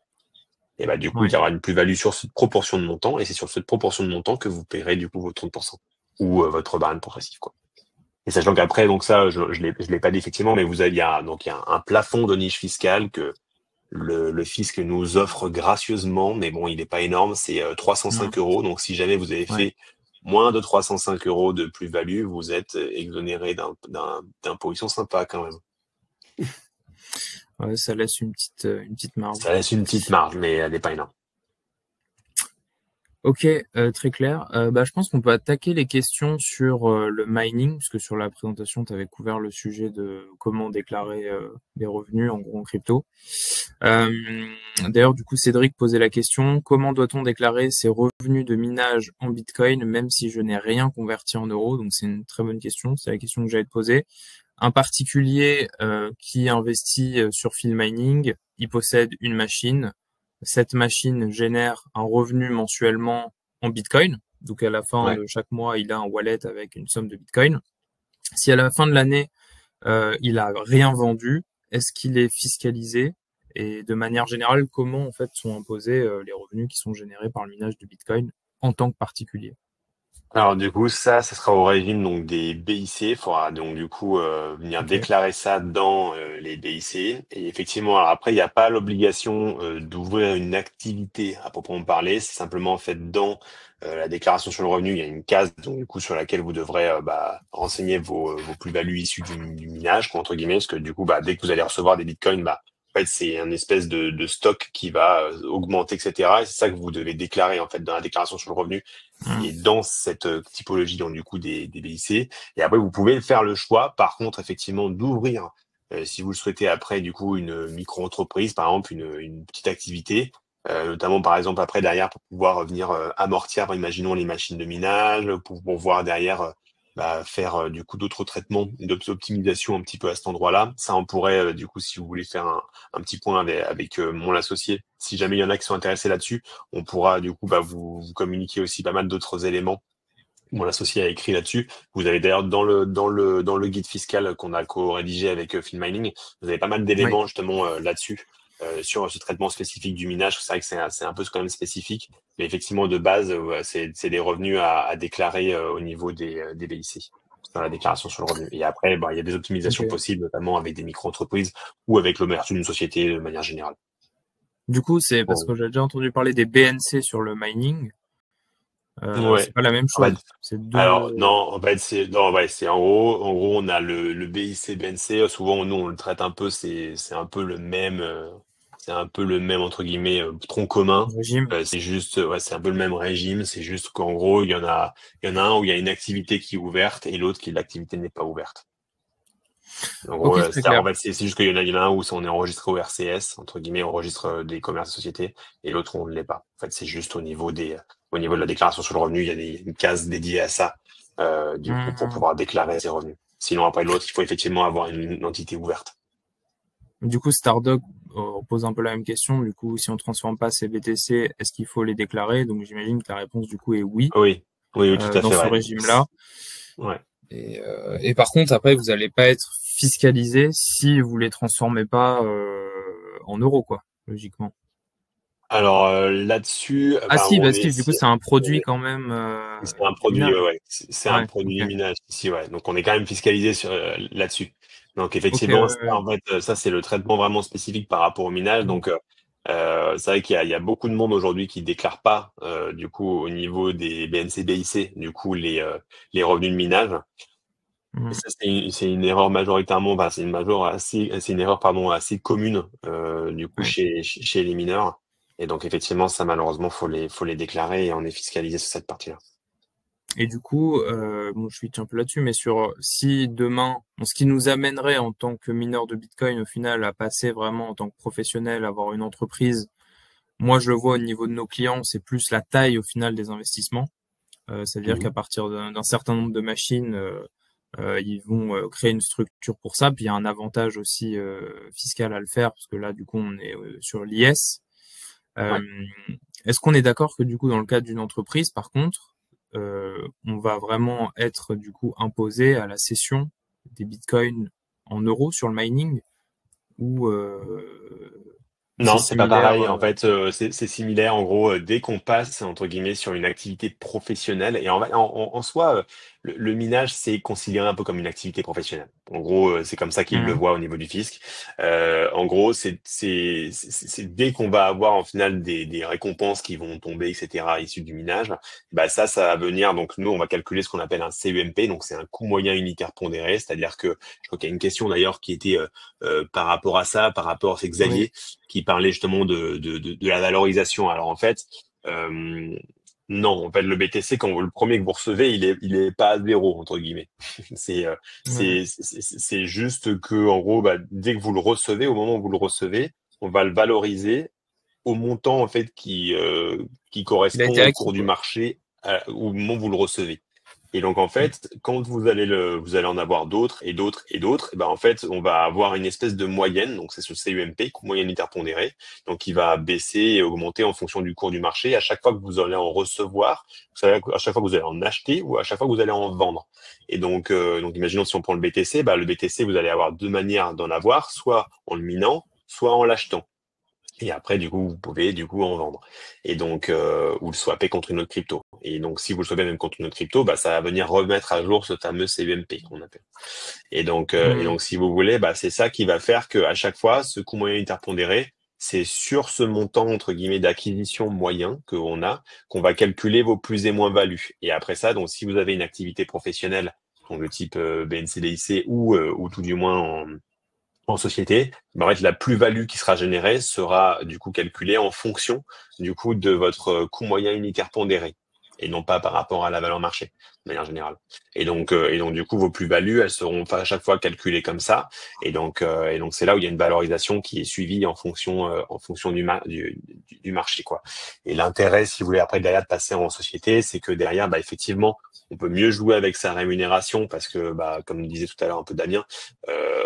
et bah du coup, il ouais. y aura une plus-value sur cette proportion de montant, et c'est sur cette proportion de montant que vous paierez du coup vos 30% ou votre barème progressif, quoi. Et sachant qu'après, donc ça, je l'ai pas dit effectivement, mais il y a un plafond de niche fiscale que le fisc nous offre gracieusement, mais bon, il n'est pas énorme, c'est Ouais. 305 euros. Donc, si jamais vous avez Ouais. fait moins de 305 euros de plus-value, vous êtes exonéré d'imposition sympa quand même. Ouais, ça laisse une petite marge. Ça laisse une petite marge, mais elle n'est pas énorme. Ok, très clair. Bah, je pense qu'on peut attaquer les questions sur le mining, puisque sur la présentation, tu avais couvert le sujet de comment déclarer des revenus en gros en crypto. Euh, D'ailleurs, du coup, Cédric posait la question, comment doit-on déclarer ses revenus de minage en Bitcoin, même si je n'ai rien converti en euros? Donc, c'est une très bonne question. C'est la question que j'allais te poser. Un particulier qui investit sur field mining, il possède une machine. Cette machine génère un revenu mensuellement en Bitcoin. Donc à la fin Ouais. de chaque mois, il a un wallet avec une somme de Bitcoin. Si à la fin de l'année, il a rien vendu, est-ce qu'il est fiscalisé? Et de manière générale, comment en fait sont imposés les revenus qui sont générés par le minage de Bitcoin en tant que particulier? Alors du coup, ça sera au régime donc des BIC. Il faudra donc du coup venir Ok. déclarer ça dans les BIC. Et effectivement, alors après, il n'y a pas l'obligation d'ouvrir une activité à proprement parler. C'est simplement en fait dans la déclaration sur le revenu, il y a une case donc du coup sur laquelle vous devrez bah, renseigner vos plus-values issues du minage, quoi, entre guillemets, parce que du coup, bah, dès que vous allez recevoir des bitcoins, bah en fait, c'est un espèce de stock qui va augmenter, etc. Et c'est ça que vous devez déclarer en fait dans la déclaration sur le revenu qui Hum, est dans cette typologie donc du coup des BIC. Et après, vous pouvez faire le choix, par contre, effectivement, d'ouvrir, si vous le souhaitez, après du coup une micro-entreprise, par exemple une petite activité, notamment par exemple après derrière pour pouvoir venir amortir, imaginons les machines de minage, pour pouvoir derrière bah, faire du coup d'autres traitements d'optimisation un petit peu à cet endroit-là. Ça, on pourrait du coup, si vous voulez faire un petit point avec mon associé, si jamais il y en a qui sont intéressés là-dessus, on pourra du coup bah, vous communiquer aussi pas mal d'autres éléments. Mon associé a écrit là-dessus. Vous avez d'ailleurs dans le guide fiscal qu'on a co-rédigé avec FinMining, vous avez pas mal Oui. d'éléments justement là-dessus. Sur ce traitement spécifique du minage, c'est vrai que c'est un peu quand même spécifique, mais effectivement de base, c'est des revenus à déclarer au niveau des BIC dans la déclaration sur le revenu. Et après, bah, il y a des optimisations Ok. possibles, notamment avec des micro-entreprises ou avec l'ouverture d'une société de manière générale. Du coup, c'est parce Bon. que j'ai déjà entendu parler des BNC sur le mining. C'est Ouais. pas la même En fait, chose. C'est alors deux. non, en fait c'est non ouais c'est en gros on a le BIC BNC. Souvent nous on le traite un peu c'est un peu le même c'est un peu le même entre guillemets tronc commun. Régime. C'est juste ouais c'est un peu le même régime. C'est juste qu'en gros il y en a un où il y a une activité qui est ouverte et l'autre qui l'activité n'est pas ouverte. En gros, Ok, très en clair. fait, c'est juste qu'il y en a un où on est enregistré au RCS, entre guillemets, on enregistre des commerces de société, et l'autre, on ne l'est pas. En fait, c'est juste au niveau de la déclaration sur le revenu, il y a une case dédiée à ça, du coup, pour Hum, pouvoir déclarer ses revenus. Sinon, après l'autre, il faut effectivement avoir une entité ouverte. Du coup, Stardog pose un peu la même question. Du coup, si on transforme pas ces BTC, est-ce qu'il faut les déclarer? Donc, j'imagine que la réponse, du coup, est oui, Oui, oui, oui, tout à dans fait, ce ouais. régime-là. Ouais. Et par contre, après, vous n'allez pas être fiscalisé si vous les transformez pas en euros, quoi, logiquement. Alors là-dessus, Ah enfin, si, bah on si, du coup, c'est un produit quand même c'est un du produit, ouais, minage. ouais. C'est un Ouais, produit ok. minage ici, ouais. Donc on est quand même fiscalisé sur là-dessus. Donc Ok, effectivement, ça, en fait, ça c'est le traitement vraiment spécifique par rapport au minage. mm, Donc c'est vrai qu'il y a beaucoup de monde aujourd'hui qui déclare pas du coup au niveau des BNC BIC du coup les revenus de minage. Et mm, ça c'est une erreur majoritairement, enfin, c'est une erreur pardon assez commune du coup ouais. chez les mineurs. Et donc effectivement ça malheureusement faut les déclarer et on est fiscalisé sur cette partie-là. Et du coup, bon, je suis un peu là-dessus, mais sur si demain, bon, ce qui nous amènerait en tant que mineur de Bitcoin au final à passer vraiment en tant que professionnel, avoir une entreprise, moi je le vois au niveau de nos clients, c'est plus la taille au final des investissements. C'est-à-dire qu'à Mhm. partir d'un certain nombre de machines, ils vont créer une structure pour ça. Puis il y a un avantage aussi fiscal à le faire, parce que là, du coup, on est sur l'IS. Euh, Ouais. Est-ce qu'on est d'accord que du coup, dans le cadre d'une entreprise, par contre, on va vraiment être du coup imposé à la cession des bitcoins en euros sur le mining ou c'est Non, c'est pas similaire pareil. En fait, c'est similaire. En gros, dès qu'on passe entre guillemets sur une activité professionnelle, et en soi, le minage c'est considéré un peu comme une activité professionnelle. En gros, c'est comme ça qu'ils le Mhm. voient au niveau du fisc. En gros, c'est dès qu'on va avoir en final des récompenses qui vont tomber, etc., issues du minage, bah ça va venir. Donc nous, on va calculer ce qu'on appelle un CEMP. Donc c'est un coût moyen unitaire pondéré, c'est-à-dire que je crois qu'il y a une question d'ailleurs qui était par rapport à ça, par rapport, c'est Oui. Xavier qui parlait justement de la valorisation. Alors en fait, euh, non, en fait le BTC quand le premier que vous recevez, il est pas à zéro entre guillemets. C'est euh, Ouais. c'est juste que en gros, bah, dès que vous le recevez, au moment où vous le recevez, on va le valoriser au montant en fait qui Il a correspond été au acquis, cours du quoi. marché au moment où vous le recevez. Et donc en fait, quand vous allez en avoir d'autres et d'autres et d'autres, et ben en fait, on va avoir une espèce de moyenne. Donc c'est ce CUMP, coût moyen unitaire pondéré, donc qui va baisser et augmenter en fonction du cours du marché. À chaque fois que vous allez en recevoir, vous savez, à chaque fois que vous allez en acheter ou à chaque fois que vous allez en vendre. Et donc imaginons si on prend le BTC, bah le BTC, vous allez avoir deux manières d'en avoir, soit en le minant, soit en l'achetant. Et après, du coup, vous pouvez du coup en vendre. Et donc, ou le swapper contre une autre crypto. Et donc, si vous le swappez même contre une autre crypto, bah, ça va venir remettre à jour ce fameux CUMP qu'on appelle. Et donc, si vous voulez, bah, c'est ça qui va faire que à chaque fois, ce coût moyen interpondéré, c'est sur ce montant entre guillemets d'acquisition moyen que on a qu'on va calculer vos plus et moins values. Et après ça, donc, si vous avez une activité professionnelle, donc de type BNCDIC ou tout du moins en société, ben, en fait, la plus-value qui sera générée sera du coup calculée en fonction du coup de votre coût moyen unitaire pondéré et non pas par rapport à la valeur marché de manière générale. Et donc du coup vos plus-values elles seront à chaque fois calculées comme ça et donc c'est là où il y a une valorisation qui est suivie en fonction du marché quoi. Et l'intérêt si vous voulez après derrière de passer en société, c'est que derrière bah effectivement on peut mieux jouer avec sa rémunération parce que bah comme disait tout à l'heure un peu Damien,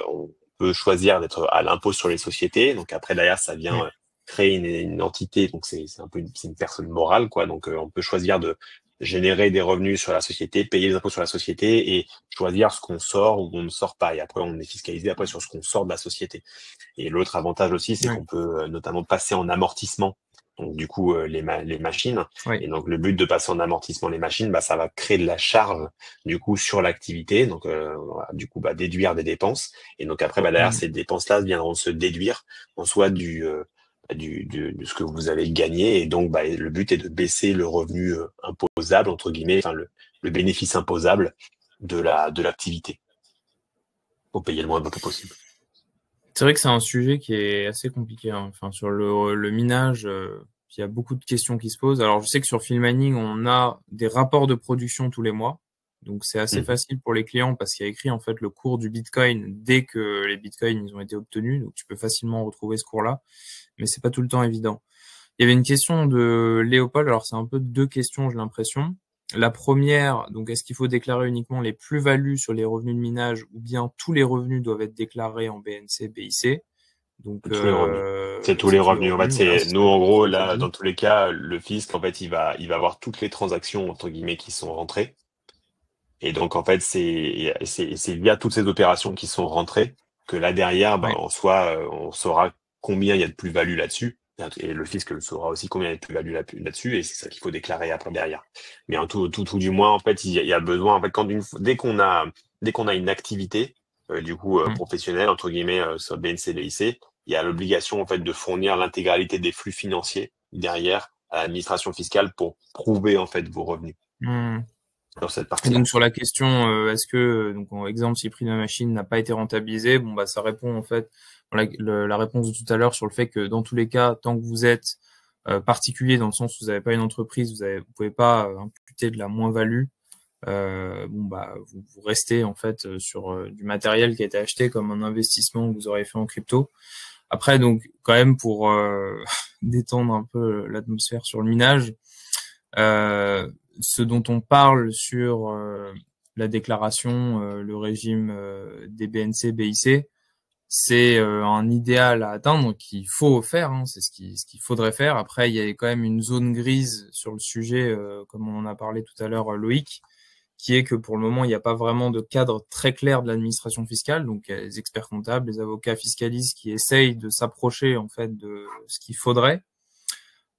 on peut choisir d'être à l'impôt sur les sociétés. Donc après derrière, ça vient Mm. créer une entité. Donc c'est un peu c'est une personne morale quoi. Donc on peut choisir de générer des revenus sur la société, payer les impôts sur la société et choisir ce qu'on sort ou on ne sort pas. Et après on est fiscalisé après sur ce qu'on sort de la société. Et l'autre avantage aussi, c'est Ouais. qu'on peut notamment passer en amortissement. Donc du coup les machines. Ouais. Et donc le but de passer en amortissement les machines, bah ça va créer de la charge du coup sur l'activité. Donc on va, du coup bah déduire des dépenses. Et donc après bah derrière Mm. ces dépenses-là viendront se déduire en soit de ce que vous avez gagné. Et donc bah le but est de baisser le revenu imposable entre guillemets, enfin le bénéfice imposable de l'activité pour payer le moins d'impôts possible. C'est vrai que c'est un sujet qui est assez compliqué, hein. Enfin, sur le minage, il y a beaucoup de questions qui se posent. Alors, je sais que sur Filmmining, on a des rapports de production tous les mois. Donc, c'est assez Mhm. facile pour les clients parce qu'il y a écrit, en fait, le cours du Bitcoin dès que les Bitcoins, ils ont été obtenus. Donc, tu peux facilement retrouver ce cours-là. Mais c'est pas tout le temps évident. Il y avait une question de Léopold. Alors, c'est un peu deux questions, j'ai l'impression. La première, donc, est-ce qu'il faut déclarer uniquement les plus-values sur les revenus de minage ou bien tous les revenus doivent être déclarés en BNC, BIC? Donc, Tous les revenus. C'est tous c'est les tous les revenus. En fait, revenus, voilà, c'est c'est nous en ce gros que tu as là, dit. dans tous les cas, le fisc en fait, il va avoir toutes les transactions entre guillemets qui sont rentrées. Et donc en fait, c'est via toutes ces opérations qui sont rentrées que là derrière, ben, Ouais. en soi, on saura combien il y a de plus-value là-dessus. Et le fisc le saura aussi combien il y a de plus-value là-dessus. Et c'est ça qu'il faut déclarer après derrière. Mais en tout du moins, en fait, il y a besoin. En fait, dès qu'on a une activité Mm. professionnels, entre guillemets, sur BNC, BIC, il y a l'obligation, en fait, de fournir l'intégralité des flux financiers derrière à l'administration fiscale pour prouver, en fait, vos revenus Mm. sur cette Et partie-là. donc sur la question, est-ce que, donc en exemple, si le prix de la machine n'a pas été rentabilisé, bon bah ça répond en fait la réponse de tout à l'heure sur le fait que dans tous les cas, tant que vous êtes particulier dans le sens où vous n'avez pas une entreprise, vous pouvez pas imputer de la moins-value. Bon bah vous restez en fait sur du matériel qui a été acheté comme un investissement que vous aurez fait en crypto. Après donc quand même pour détendre un peu l'atmosphère sur le minage. Ce dont on parle sur la déclaration, le régime des BNC, BIC, c'est un idéal à atteindre qu'il faut faire, hein, c'est ce qu'il faudrait faire. Après, il y a quand même une zone grise sur le sujet, comme on en a parlé tout à l'heure, Loïc, qui est que pour le moment, il n'y a pas vraiment de cadre très clair de l'administration fiscale. Donc, il y a les experts comptables, les avocats fiscalistes qui essayent de s'approcher en fait de ce qu'il faudrait.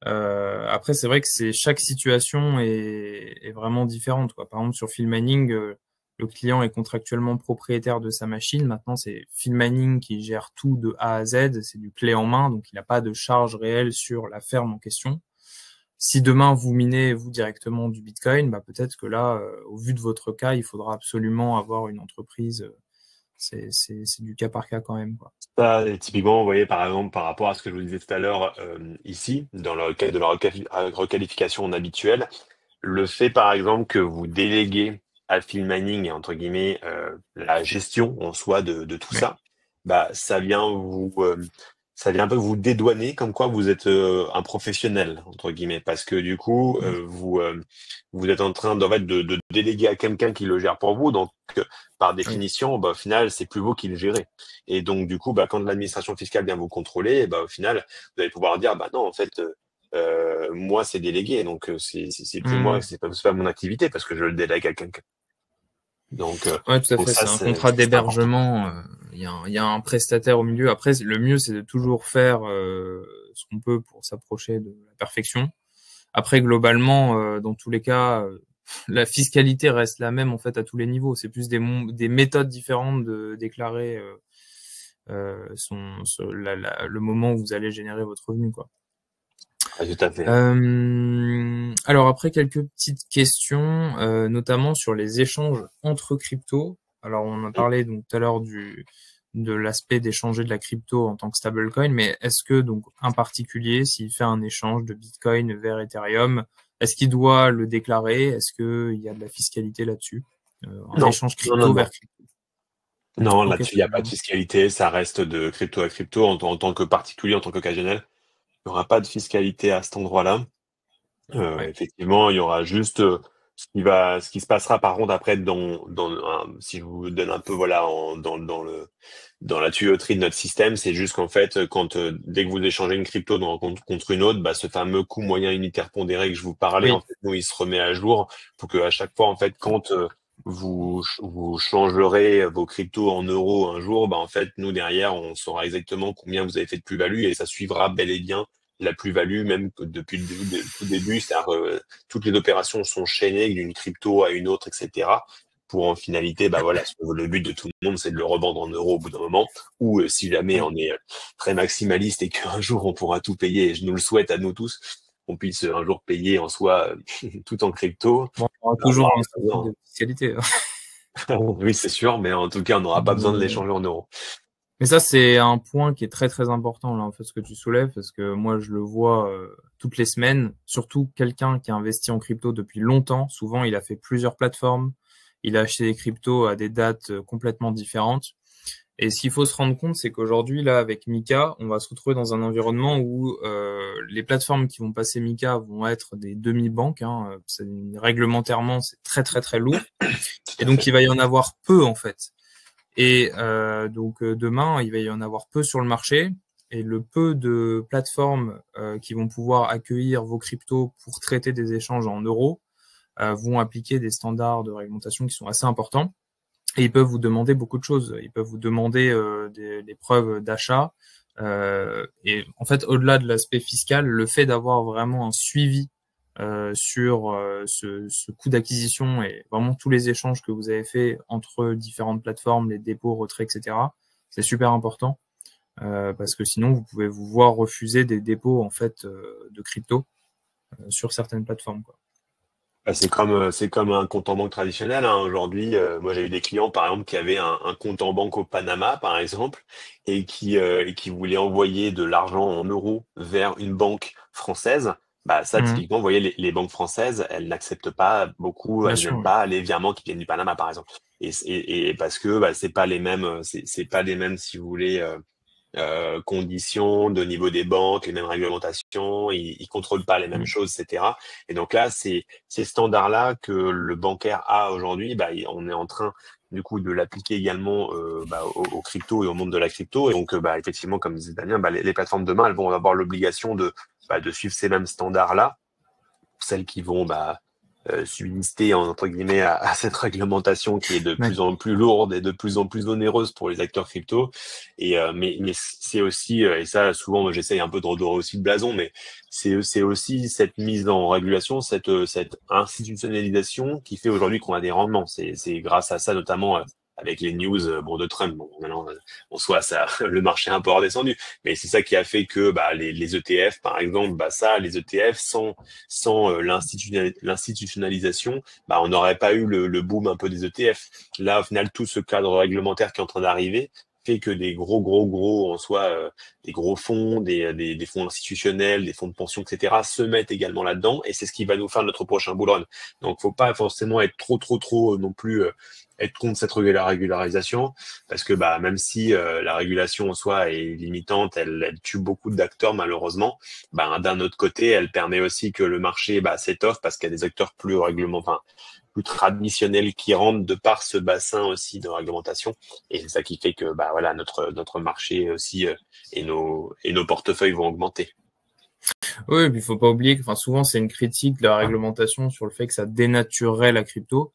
Après, c'est vrai que chaque situation est vraiment différente, quoi. Par exemple, sur Field Mining, le client est contractuellement propriétaire de sa machine. Maintenant, c'est Field Mining qui gère tout de A à Z. C'est du clé en main, donc il n'a pas de charge réelle sur la ferme en question. Si demain vous minez vous directement du Bitcoin, bah peut-être que là, au vu de votre cas, il faudra absolument avoir une entreprise. C'est du cas par cas quand même, quoi. Ça, et typiquement, vous voyez, par exemple, par rapport à ce que je vous disais tout à l'heure, ici, dans le cadre de la requalification habituelle, le fait, par exemple, que vous déléguez à Field Mining, entre guillemets, la gestion en soi de tout Ouais. ça, bah, ça vient un peu vous dédouaner comme quoi vous êtes un professionnel, entre guillemets, parce que du coup, vous êtes en train en fait, de déléguer à quelqu'un qui le gère pour vous, donc par Oui. définition, bah, au final, c'est plus vous qui le gérez. Et donc, du coup, bah, quand l'administration fiscale vient vous contrôler, bah, au final, vous allez pouvoir dire, bah non, en fait, moi, c'est délégué, donc c'est plus moi, Mmh. c'est pas mon activité parce que je le délègue à quelqu'un. Donc, euh, Ouais, tout à donc fait. ça, C'est un contrat c'est important. d'hébergement. Il y a un prestataire au milieu. Après, le mieux, c'est de toujours faire ce qu'on peut pour s'approcher de la perfection. Après, globalement, dans tous les cas, la fiscalité reste la même en fait à tous les niveaux. C'est plus des méthodes différentes de déclarer le moment où vous allez générer votre revenu, quoi. Ah, tout à fait. Alors après quelques petites questions, notamment sur les échanges entre cryptos. Alors on a parlé donc tout à l'heure de l'aspect d'échanger de la crypto en tant que stablecoin, mais est-ce que donc un particulier, s'il fait un échange de Bitcoin vers Ethereum, est-ce qu'il doit le déclarer? Est-ce qu'il y a de la fiscalité là-dessus? Un Non, échange non, non, crypto non. vers crypto. Non, Ok, là-dessus, il n'y a très pas bien. de fiscalité, ça reste de crypto à crypto en tant que particulier, en tant qu'occasionnel. Il n'y aura pas de fiscalité à cet endroit-là. Ouais. Effectivement, il y aura juste ce qui se passera par contre après si je vous donne un peu voilà dans la tuyauterie de notre système, c'est juste qu'en fait, dès que vous échangez une crypto contre une autre, bah, ce fameux coût moyen unitaire pondéré que je vous parlais, en Oui. fait, nous, il se remet à jour pour que à chaque fois, en fait, quand vous changerez vos cryptos en euros un jour, bah, en fait, nous, derrière, on saura exactement combien vous avez fait de plus-value et ça suivra bel et bien la plus-value, même que depuis le tout début, c'est-à-dire toutes les opérations sont chaînées d'une crypto à une autre, etc. Pour en finalité, bah voilà, le but de tout le monde, c'est de le revendre en euros au bout d'un moment, ou si jamais Oui. on est très maximaliste et qu'un jour on pourra tout payer, et je nous le souhaite à nous tous, qu'on puisse un jour payer en soi tout en crypto. Bon, on aura Bah, on toujours aura un pas souci besoin. de fiscalité, hein. Oui, c'est sûr, mais en tout cas, on n'aura pas besoin de Mais l'échanger en euros. Mais ça, c'est un point qui est très très important là, en fait, ce que tu soulèves, parce que moi, je le vois toutes les semaines. Surtout quelqu'un qui a investi en crypto depuis longtemps. Souvent, il a fait plusieurs plateformes. Il a acheté des cryptos à des dates complètement différentes. Et ce qu'il faut se rendre compte, c'est qu'aujourd'hui, là, avec Mika, on va se retrouver dans un environnement où les plateformes qui vont passer Mika vont être des demi-banques. Hein. Réglementairement, c'est très très très lourd. Tout Et à donc, fait. il va y en avoir peu, en fait. Et donc demain, il va y en avoir peu sur le marché. Et le peu de plateformes qui vont pouvoir accueillir vos cryptos pour traiter des échanges en euros vont appliquer des standards de réglementation qui sont assez importants. Et ils peuvent vous demander beaucoup de choses. Ils peuvent vous demander des preuves d'achat. Et en fait, au-delà de l'aspect fiscal, le fait d'avoir vraiment un suivi sur ce coût d'acquisition et vraiment tous les échanges que vous avez fait entre différentes plateformes, les dépôts, retraits, etc. C'est super important parce que sinon vous pouvez vous voir refuser des dépôts en fait de crypto sur certaines plateformes, quoi. Bah, c'est comme un compte en banque traditionnel, hein. Aujourd'hui, moi j'ai eu des clients par exemple qui avaient un compte en banque au Panama par exemple et qui voulaient envoyer de l'argent en euros vers une banque française. Bah ça Mhm. typiquement, vous voyez les banques françaises, elles n'acceptent pas beaucoup, Bien elles sûr, n'aiment oui. pas les virements qui viennent du Panama par exemple. Et parce que bah, c'est pas les mêmes, c'est pas les mêmes si vous voulez. Conditions, de niveau des banques, les mêmes réglementations, ils contrôlent pas les mêmes Mhm. choses, etc. Et donc là, ces standards-là que le bancaire a aujourd'hui, bah, on est en train du coup de l'appliquer également bah, au crypto et au monde de la crypto. Et donc, bah, effectivement, comme disait Damien, bah, les plateformes demain, elles vont avoir l'obligation de suivre ces mêmes standards-là, celles qui vont subsister entre guillemets à cette réglementation qui est de Ouais. plus en plus lourde et de plus en plus onéreuse pour les acteurs crypto. Mais c'est aussi et ça souvent moi, j'essaye un peu de redorer aussi le blason, mais c'est aussi cette mise en régulation, cette institutionnalisation qui fait aujourd'hui qu'on a des rendements. C'est grâce à ça notamment. Avec les news bon de Trump, bon maintenant en soi ça le marché est un peu redescendu, mais c'est ça qui a fait que bah, les ETF par exemple, bah ça les ETF sans l'institutionnalisation, bah, on n'aurait pas eu le boom un peu des ETF. Là, au final, tout ce cadre réglementaire qui est en train d'arriver fait que des gros en soi, des gros fonds, des fonds institutionnels, des fonds de pension, etc., se mettent également là-dedans, et c'est ce qui va nous faire notre prochain bull run. Donc, faut pas forcément être trop non plus être contre cette régularisation, parce que bah même si la régulation en soi est limitante, elle tue beaucoup d'acteurs malheureusement. Ben, d'un autre côté, elle permet aussi que le marché bah, s'étoffe parce qu'il y a des acteurs enfin, plus traditionnels qui rentrent de par ce bassin aussi de réglementation. Et c'est ça qui fait que bah, voilà, notre marché aussi et nos portefeuilles vont augmenter. Oui, et puis il faut pas oublier que, enfin, souvent c'est une critique de la réglementation sur le fait que ça dénaturerait la crypto.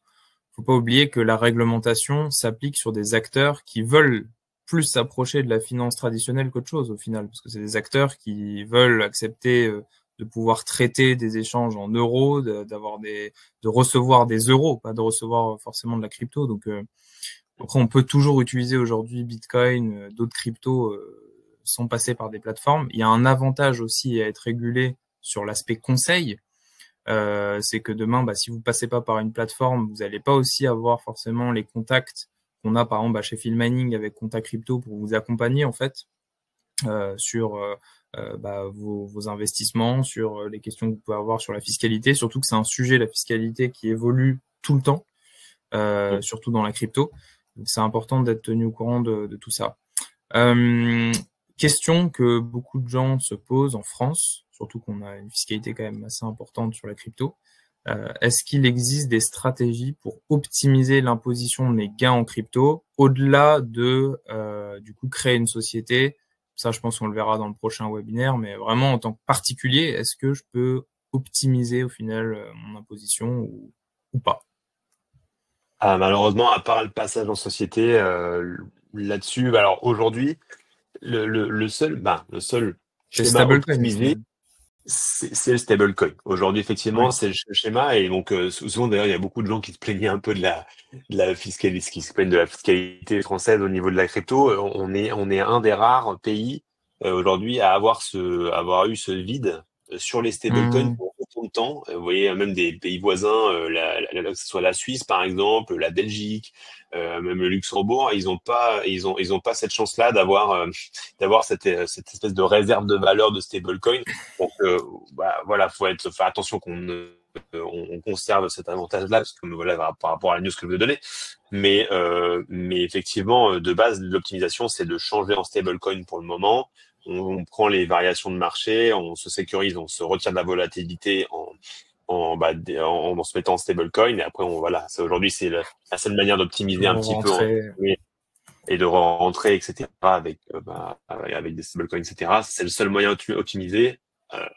Faut pas oublier que la réglementation s'applique sur des acteurs qui veulent plus s'approcher de la finance traditionnelle qu'autre chose au final, parce que c'est des acteurs qui veulent accepter de pouvoir traiter des échanges en euros, de recevoir des euros, pas de recevoir forcément de la crypto. Donc après, on peut toujours utiliser aujourd'hui Bitcoin, d'autres cryptos sans passer par des plateformes. Il y a un avantage aussi à être régulé sur l'aspect conseil, c'est que demain, bah, si vous passez pas par une plateforme, vous n'allez pas aussi avoir forcément les contacts qu'on a par exemple bah, chez Mining avec Contact Crypto pour vous accompagner en fait sur bah, vos investissements, sur les questions que vous pouvez avoir sur la fiscalité. Surtout que c'est un sujet, la fiscalité, qui évolue tout le temps, surtout dans la crypto. Donc c'est important d'être tenu au courant de tout ça. Euh, Question que beaucoup de gens se posent en France, surtout qu'on a une fiscalité quand même assez importante sur la crypto. Est-ce qu'il existe des stratégies pour optimiser l'imposition de mes gains en crypto au-delà de du coup créer une société? Ça, je pense qu'on le verra dans le prochain webinaire, mais vraiment en tant que particulier, est-ce que je peux optimiser au final mon imposition ou pas? Ah, malheureusement, à part le passage en société, là-dessus, bah, alors aujourd'hui, le seul C'est le schéma stablecoin au optimisé, final. c'est le stablecoin. Aujourd'hui, effectivement, Ouais. c'est le schéma. Et donc, souvent, d'ailleurs, il y a beaucoup de gens qui se plaignaient un peu de la fiscalité, qui se plaignent de la fiscalité française au niveau de la crypto. On est un des rares pays aujourd'hui à avoir eu ce vide sur les stablecoins Hum, pour autant de temps. Vous voyez, même des pays voisins, que ce soit la Suisse, par exemple, la Belgique, même le Luxembourg, ils ont pas cette chance-là d'avoir cette espèce de réserve de valeur de stablecoin. Donc, bah, voilà, faire attention on conserve cet avantage-là, parce que voilà, par rapport à la news que je vous ai donnée. Mais effectivement, de base, l'optimisation, c'est de changer en stablecoin pour le moment. On prend les variations de marché, on se sécurise, on se retire de la volatilité en se mettant en stablecoin. Et après, voilà, aujourd'hui, la seule manière d'optimiser un pour petit peu rentrer. et de rentrer, etc., avec des stablecoins, etc. C'est le seul moyen d'optimiser,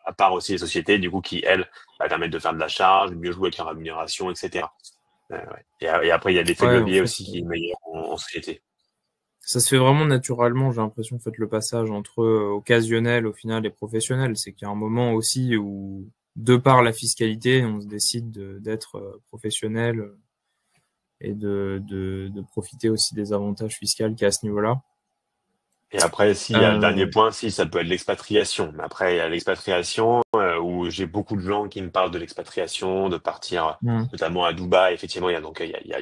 à part aussi les sociétés, du coup, qui, elles, permettent de faire de la charge, mieux jouer avec la rémunération, etc. Ouais. Et après, il y a l'effet de Ouais, en levier fait. aussi qui est meilleur en société. Ça se fait vraiment naturellement, j'ai l'impression, en fait, le passage entre occasionnel au final et professionnel. C'est qu'il y a un moment aussi où de par la fiscalité, on se décide d'être professionnel et de profiter aussi des avantages fiscaux qu'il y a à ce niveau-là. Et après, s'il y a le dernier point, si ça peut être l'expatriation. Mais après, il y a l'expatriation où j'ai beaucoup de gens qui me parlent de l'expatriation, de partir notamment à Dubaï. Effectivement, il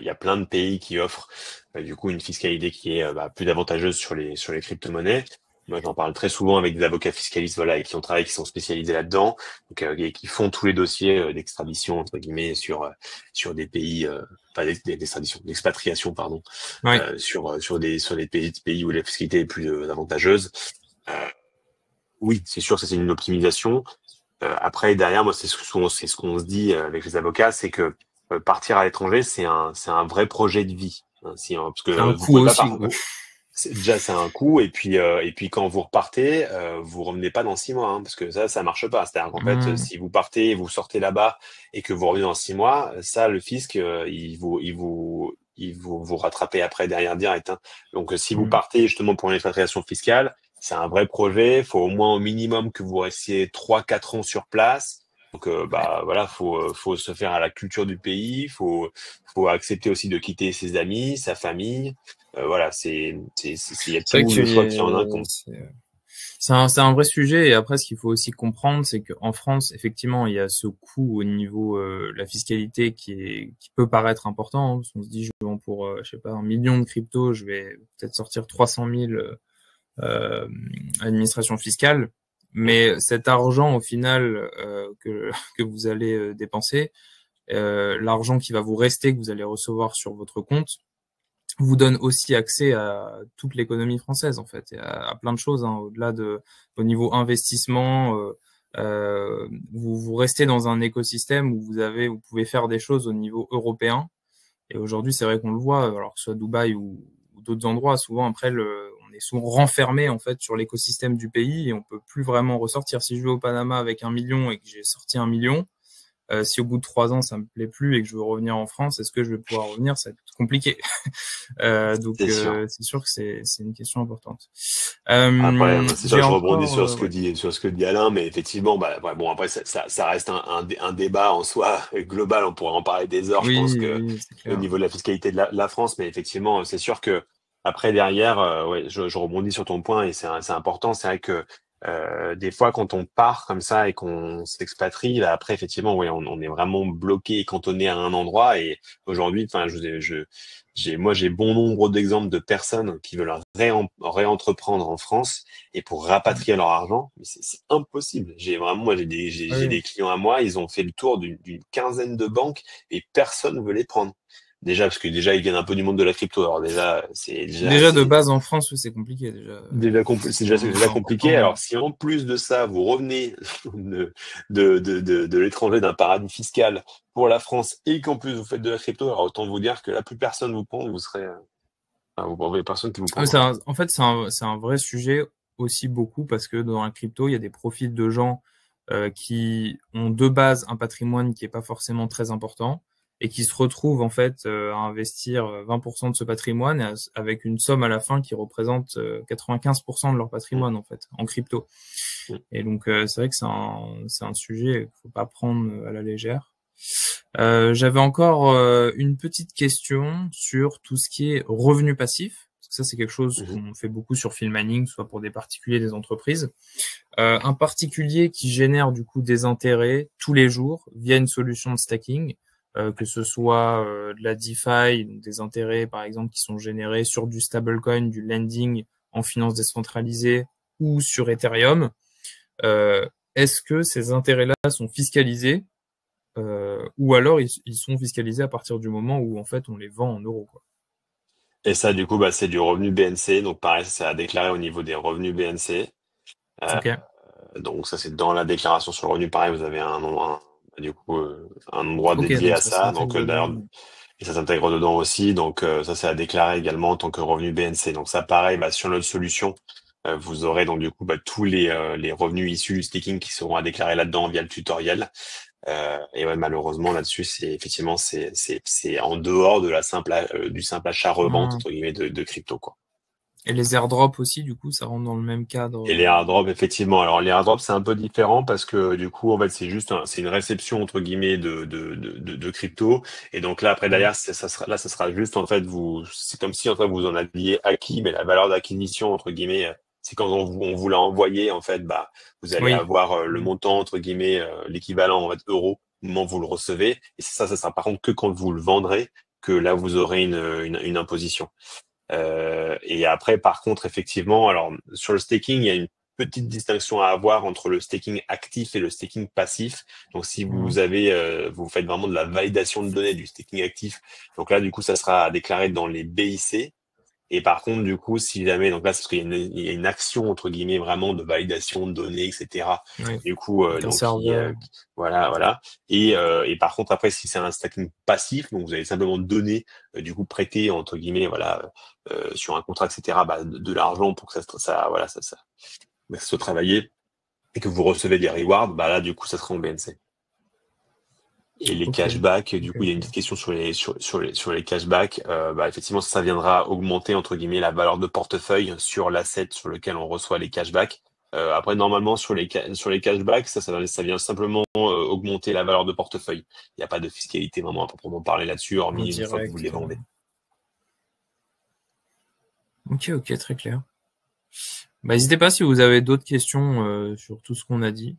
y a plein de pays qui offrent du coup une fiscalité qui est plus avantageuse sur les crypto-monnaies. Moi, j'en parle très souvent avec des avocats fiscalistes, voilà, et qui ont travaillé, qui sont spécialisés là-dedans, donc et qui font tous les dossiers d'extradition entre guillemets sur des pays, pas d'extradition, d'expatriation, pardon, Ouais. sur des pays où la fiscalité est plus avantageuse. Oui, c'est sûr que c'est une optimisation. Après, derrière, moi, c'est ce qu'on se dit avec les avocats, c'est que partir à l'étranger, c'est un vrai projet de vie. Hein, parce que C'est un vous coût pouvez pas aussi, quoi. c'est un coût, et puis quand vous repartez, vous revenez pas dans 6 mois, hein, parce que ça marche pas. C'est-à-dire qu'en fait, si vous partez, vous sortez là-bas et que vous revenez dans 6 mois, ça, le fisc, vous rattrapez après derrière direct. Hein. Donc, si vous partez justement pour une expatriation fiscale, c'est un vrai projet. Faut au moins au minimum que vous restiez 3-4 ans sur place. Donc, voilà, faut se faire à la culture du pays. Faut accepter aussi de quitter ses amis, sa famille. Voilà, il y a C'est vrai tout le choix qui en que incombe. c'est un vrai sujet. Et après, ce qu'il faut aussi comprendre, c'est qu'en France, effectivement, il y a ce coût au niveau la fiscalité qui peut paraître important. Hein, parce qu'on se dit, je vends pour, je sais pas, 1 million de crypto, je vais peut-être sortir 300 000 administration fiscale. Mais cet argent, au final, que vous allez dépenser, l'argent qui va vous rester, que vous allez recevoir sur votre compte, vous donne aussi accès à toute l'économie française en fait, et à plein de choses, hein, au niveau investissement. Vous restez dans un écosystème où vous pouvez faire des choses au niveau européen. Et aujourd'hui, c'est vrai qu'on le voit, alors que ce soit Dubaï ou d'autres endroits, souvent après on est souvent renfermé en fait sur l'écosystème du pays et on peut plus vraiment ressortir. Si je vais au Panama avec 1 million et que j'ai sorti 1 million, si au bout de 3 ans ça me plaît plus et que je veux revenir en France, est-ce que je vais pouvoir revenir? Ça va être compliqué. Donc c'est sûr que c'est une question importante. Après, c'est sûr, J'ai je rebondis encore sur ce que dit Alain, mais effectivement, bon, après, ça reste un débat en soi global. On pourrait en parler des heures. Je pense que oui, c'est au clair. niveau de la fiscalité de la France, mais effectivement, c'est sûr que après derrière, ouais, je rebondis sur ton point et c'est important. C'est vrai que des fois, quand on part comme ça et qu'on s'expatrie, là, après, effectivement, ouais, on est vraiment bloqué et cantonné à un endroit. Et aujourd'hui, enfin, moi, j'ai bon nombre d'exemples de personnes qui veulent réentreprendre en France et pour rapatrier leur argent, mais c'est impossible. Moi, j'ai Oui. des clients à moi, ils ont fait le tour d'une quinzaine de banques et personne ne veut les prendre. Déjà, parce que déjà, ils viennent un peu du monde de la crypto. Alors Déjà de base en France, oui, c'est compliqué déjà. c'est C'est déjà compliqué. important. Alors, si en plus de ça, vous revenez de l'étranger, d'un paradis fiscal pour la France et qu'en plus vous faites de la crypto, alors autant vous dire que là, plus personne vous prend, vous n'aurez personne qui vous prendra. En fait, c'est un vrai sujet aussi beaucoup parce que dans la crypto, il y a des profils de gens qui ont de base un patrimoine qui est pas forcément très important et qui se retrouvent en fait à investir 20% de ce patrimoine avec une somme à la fin qui représente 95% de leur Mm, patrimoine en fait en crypto. mm. Et donc c'est vrai que c'est un sujet qu'il faut pas prendre à la légère. J'avais encore une petite question sur tout ce qui est revenu passif. Parce que ça, c'est quelque chose Mhm. qu'on fait beaucoup sur Filmmining, soit pour des particuliers, des entreprises. Un particulier qui génère du coup des intérêts tous les jours via une solution de stacking, que ce soit de la DeFi, donc des intérêts par exemple qui sont générés sur du stablecoin, du lending en finance décentralisée ou sur Ethereum. Euh, Est-ce que ces intérêts-là sont fiscalisés ou alors ils sont fiscalisés à partir du moment où en fait on les vend en euros, quoi. Et ça, du coup, c'est du revenu BNC. Donc, pareil, ça, c'est à déclarer au niveau des revenus BNC. Euh, Ok, donc, ça, c'est dans la déclaration sur le revenu. Pareil, vous avez du coup, un endroit ok, dédié donc à ça ça. Donc, s'intègre d'ailleurs, dedans. et ça s'intègre dedans aussi. Donc, ça, c'est à déclarer également en tant que revenu BNC. Donc, ça, pareil, sur notre solution, vous aurez donc, du coup, tous les revenus issus du staking qui seront à déclarer là-dedans via le tutoriel. Et ouais, malheureusement, là-dessus, c'est en dehors de du simple achat-revente, Hmm. entre guillemets, de crypto, quoi. Et les airdrops aussi, du coup, ça rentre dans le même cadre. Et les airdrops, effectivement. Alors, les airdrops, c'est un peu différent parce que du coup, en fait, c'est juste c'est une réception entre guillemets de crypto. Et donc là, après Ouais. derrière, ça sera juste en fait c'est comme si en fait vous en aviez acquis, mais la valeur d'acquisition entre guillemets, c'est quand on vous l'a envoyé en fait, bah vous allez Oui. avoir le montant entre guillemets, l'équivalent en fait euro au moment où vous le recevez. Et ça sera par contre que quand vous le vendrez que là vous aurez une imposition. Et après, par contre, effectivement, alors sur le staking, il y a une petite distinction à avoir entre le staking actif et le staking passif. Donc, si Mhm. vous faites vraiment de la validation de données du staking actif, donc là, du coup, ça sera déclaré dans les BIC. Et par contre, du coup, si jamais, donc là, c'est parce il y a une action, entre guillemets, vraiment de validation de données, etc. Oui. Du coup, Avec un serveur. voilà, voilà. Et par contre, après, si c'est un stacking passif, donc vous allez simplement donner, du coup, prêter, entre guillemets, voilà, sur un contrat, etc., bah, de l'argent pour que voilà, ça soit travaillé et que vous recevez des rewards, bah là, du coup, ça sera en BNC. Et les Ok. cashbacks, du Ok, coup, il y a une ok. petite question sur les cashbacks. Bah, effectivement, ça viendra augmenter, entre guillemets, la valeur de portefeuille sur l'asset sur lequel on reçoit les cashbacks. Après, normalement, sur les cashbacks, ça vient simplement augmenter la valeur de portefeuille. Il n'y a pas de fiscalité vraiment à proprement parler là-dessus, En hormis une fois que vous direct. les vendez. Ok, ok, très clair. Bah, n'hésitez pas si vous avez d'autres questions sur tout ce qu'on a dit.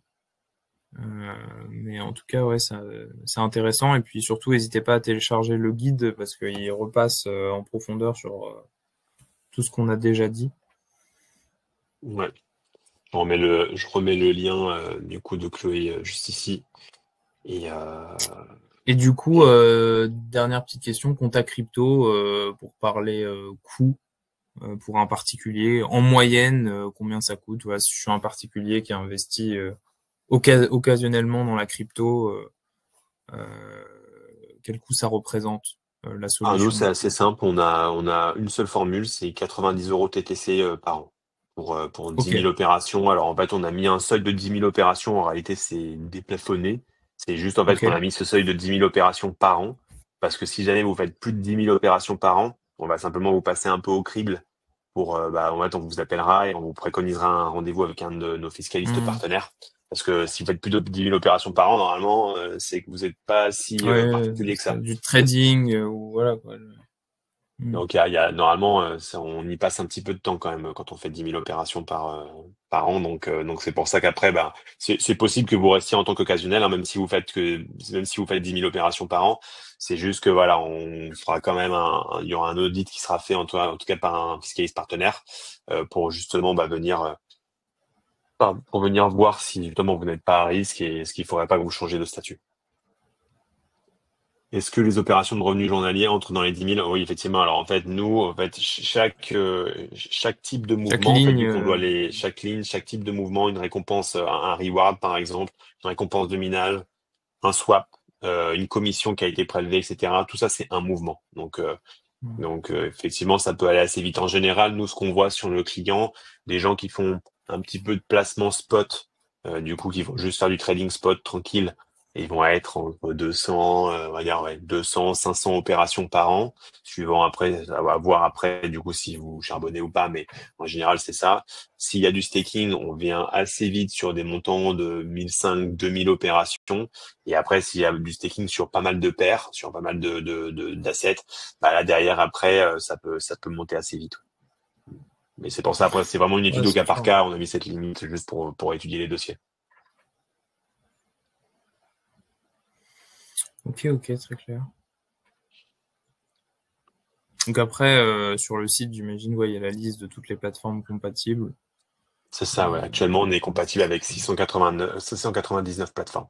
Mais en tout cas, ouais, c'est intéressant. Et puis surtout, n'hésitez pas à télécharger le guide parce qu'il repasse en profondeur sur tout ce qu'on a déjà dit. Ouais. Je remets le lien, du coup, de Chloé, juste ici. Et, Et du coup, et dernière petite question, compta crypto pour parler coût pour un particulier. En moyenne, combien ça coûte? Voilà, si je suis un particulier qui investit occasionnellement dans la crypto, euh, quel coût ça représente la Nous, solution? c'est assez simple. On a une seule formule, c'est 90 euros TTC par an pour 10 Ok, 000 opérations. Alors, en fait, on a mis un seuil de 10 000 opérations. En réalité, c'est déplafonné. C'est juste, en fait, ok, qu'on a mis ce seuil de 10 000 opérations par an. Parce que si jamais vous faites plus de 10 000 opérations par an, on va simplement vous passer un peu au crible bah, en fait, on vous appellera et on vous préconisera un rendez-vous avec un de nos fiscalistes hmm, partenaires. Parce que si vous faites plus de 10 000 opérations par an, normalement, c'est que vous n'êtes pas si ouais, particulier que c'est ça. du trading ou voilà quoi. Hmm. Donc, normalement, on y passe un petit peu de temps quand même quand on fait 10 000 opérations par an. Donc c'est pour ça qu'après, bah, c'est possible que vous restiez en tant qu'occasionnel, hein, même si vous faites 10 000 opérations par an. C'est juste que voilà, on fera quand même il y aura un audit qui sera fait en tout cas par un fiscaliste partenaire pour justement bah, pour venir voir si justement vous n'êtes pas à risque et ce qu'il faudrait pas que vous changiez de statut. Est-ce que les opérations de revenus journaliers entrent dans les 10 000? Oui, effectivement. Alors, en fait, nous, en fait, chaque type de Chaque mouvement, en fait, ligne, vu qu'on doit chaque ligne, chaque type de mouvement, une récompense, un reward, par exemple, une récompense de minage, un swap, une commission qui a été prélevée, etc. Tout ça, c'est un mouvement. Effectivement, ça peut aller assez vite. En général, nous, ce qu'on voit sur nos clients, des gens qui font un petit peu de placement spot, du coup, qui vont juste faire du trading spot tranquille, et ils vont être entre 200, on va dire, ouais, 200, 500 opérations par an, suivant après, à voir après, du coup, si vous charbonnez ou pas, mais en général, c'est ça. S'il y a du staking, on vient assez vite sur des montants de 1 500, 2 000 opérations. Et après, s'il y a du staking sur pas mal de paires, sur pas mal d'assets, bah là derrière après ça peut monter assez vite. Mais c'est pour ça après c'est vraiment une ouais, étude au c'est cas par sûr. cas, on a mis cette limite juste pour étudier les dossiers. Ok, ok, très clair. Donc après, sur le site, j'imagine, ouais, il y a la liste de toutes les plateformes compatibles. C'est ça, ouais. Euh, Actuellement on est compatible avec 699 plateformes.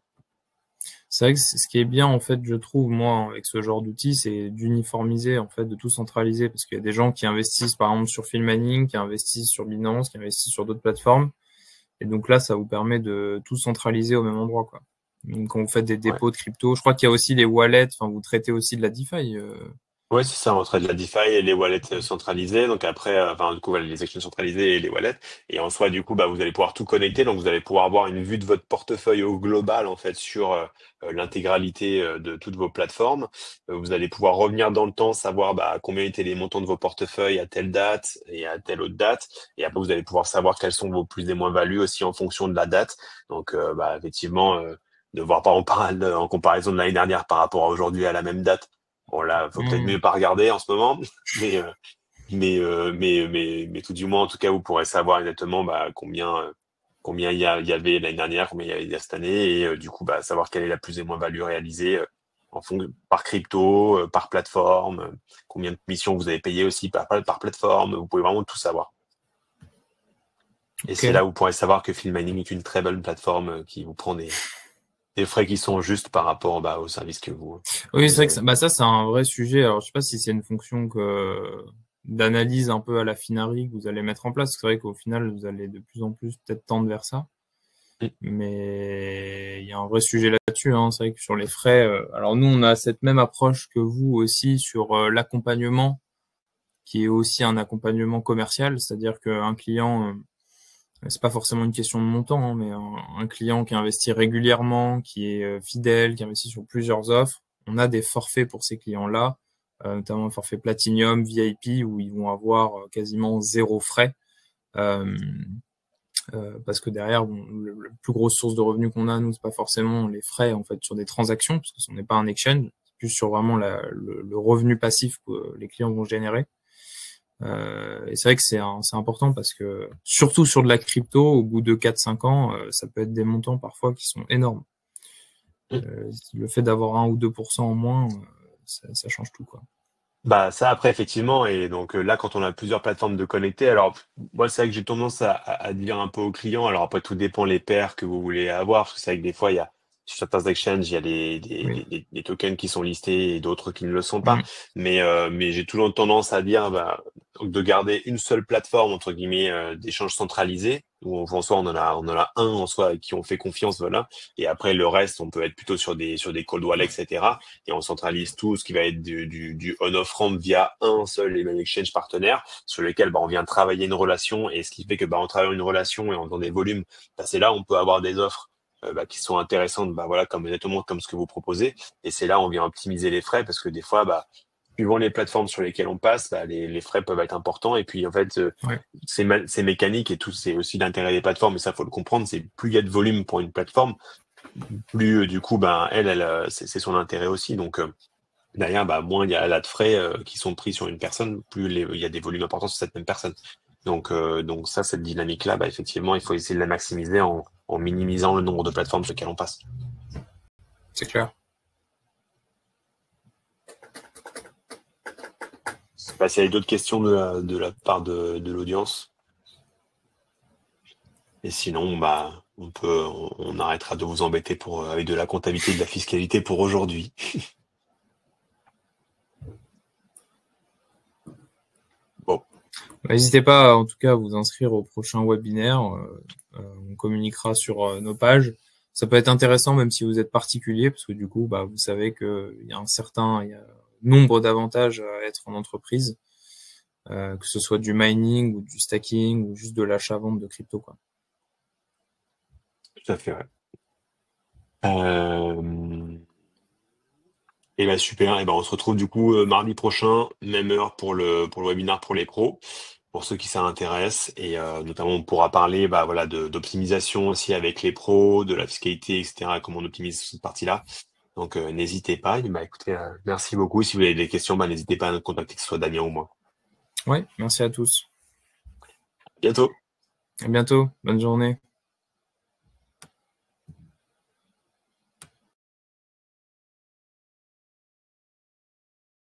c'est vrai que ce qui est bien, en fait, je trouve, moi, avec ce genre d'outils, c'est d'uniformiser, en fait, de tout centraliser. Parce qu'il y a des gens qui investissent, par exemple, sur Filmmining, qui investissent sur Binance, qui investissent sur d'autres plateformes. Et donc là, ça vous permet de tout centraliser au même endroit, quoi. Donc, quand vous faites des Ouais. dépôts de crypto, je crois qu'il y a aussi les wallets, enfin, vous traitez aussi de la DeFi. Ouais, c'est ça, entre de la DeFi et les wallets centralisés. Donc après, enfin, du coup, voilà, les exchanges centralisés et les wallets. Et en soi, du coup, bah, vous allez pouvoir tout connecter. Donc, vous allez pouvoir avoir une vue de votre portefeuille au global, en fait, sur l'intégralité de toutes vos plateformes. Vous allez pouvoir revenir dans le temps, savoir bah, combien étaient les montants de vos portefeuilles à telle date et à telle autre date. Et après, vous allez pouvoir savoir quelles sont vos plus et moins values aussi en fonction de la date. Donc, bah, effectivement, de voir par en comparaison de l'année dernière par rapport à aujourd'hui à la même date. Bon là, faut peut-être Mmh. mieux pas regarder en ce moment, mais mais tout du moins en tout cas vous pourrez savoir exactement bah, combien il y avait l'année dernière, combien il y a cette année et du coup bah savoir quelle est la plus et moins value réalisée en fond par crypto, par plateforme, combien de missions vous avez payé aussi par plateforme, vous pouvez vraiment tout savoir. Et c'est OK. là où vous pourrez savoir que Filmining est une très bonne plateforme qui vous prend des frais qui sont justes par rapport bah, au service que Oui, c'est vous vrai que avez. ça, c'est un vrai sujet. Alors, je sais pas si c'est une fonction d'analyse un peu à la Finari que vous allez mettre en place. C'est vrai qu'au final, vous allez de plus en plus peut-être tendre vers ça. Mm. Mais il y a un vrai sujet là-dessus, hein. C'est vrai que sur les frais, alors nous, on a cette même approche que vous aussi sur l'accompagnement, qui est aussi un accompagnement commercial, c'est-à-dire qu'un client, c'est pas forcément une question de montant, hein, mais un client qui investit régulièrement, qui est fidèle, qui investit sur plusieurs offres, on a des forfaits pour ces clients-là, notamment un forfait Platinum, VIP, où ils vont avoir quasiment zéro frais. Euh, Parce que derrière, bon, la plus grosse source de revenus qu'on a, nous, c'est pas forcément les frais en fait sur des transactions, parce que ce n'est pas un exchange, c'est plus sur vraiment le revenu passif que les clients vont générer. Et c'est vrai que c'est important parce que surtout sur de la crypto, au bout de 4-5 ans, ça peut être des montants parfois qui sont énormes. Le fait d'avoir 1 ou 2% en moins, ça change tout, quoi. Bah ça après effectivement et donc là quand on a plusieurs plateformes de connecter alors moi c'est vrai que j'ai tendance à dire un peu aux clients alors après tout dépend les paires que vous voulez avoir parce que c'est vrai que des fois il y a sur certains exchanges il y a Oui. des tokens qui sont listés et d'autres qui ne le sont pas Mm. mais j'ai toujours tendance à dire bah de garder une seule plateforme entre guillemets d'échange centralisé où en soi on en a un en soi à qui on fait confiance voilà et après le reste on peut être plutôt sur des cold wallets etc et on centralise tout ce qui va être du on-off ramp via un seul et même exchange partenaire sur lequel bah, on vient travailler une relation et ce qui fait que bah, en travaillant une relation et en faisant des volumes, bah, c'est là où on peut avoir des offres bah, qui sont intéressantes, bah, voilà, comme exactement comme ce que vous proposez. Et c'est là où on vient optimiser les frais parce que des fois, bah, suivant les plateformes sur lesquelles on passe, bah, les frais peuvent être importants. Et puis en fait, Ouais. c'est mécanique et tout, c'est aussi l'intérêt des plateformes. Et ça, faut le comprendre. C'est plus il y a de volume pour une plateforme, plus du coup, ben c'est son intérêt aussi. Donc derrière, bah, moins il y a là de frais qui sont pris sur une personne, plus il y a des volumes importants sur cette même personne. Donc ça, cette dynamique-là, bah, effectivement, il faut essayer de la maximiser en minimisant le nombre de plateformes sur lesquelles on passe. C'est clair. Je sais pas s'il y a d'autres questions de la part de l'audience. Et sinon, bah, on arrêtera de vous embêter avec de la comptabilité et de la fiscalité pour aujourd'hui. Bon, N'hésitez pas, en tout cas, à vous inscrire au prochain webinaire. On communiquera sur nos pages. Ça peut être intéressant, même si vous êtes particulier, parce que du coup, bah, vous savez qu'il y a il y a nombre d'avantages à être en entreprise, que ce soit du mining ou du stacking ou juste de l'achat-vente de crypto, quoi. tout à fait, ouais. Euh, Et bah super, et ben on se retrouve du coup mardi prochain, même heure pour le webinaire pour les pros, pour ceux qui ça intéresse, et notamment on pourra parler bah voilà d'optimisation aussi avec les pros, de la fiscalité, etc. Comment on optimise cette partie-là. Donc n'hésitez pas. Et bah écoutez, merci beaucoup. Si vous avez des questions, bah n'hésitez pas à nous contacter, que ce soit Damien ou moi. Ouais, merci à tous. À bientôt. À bientôt. Bonne journée.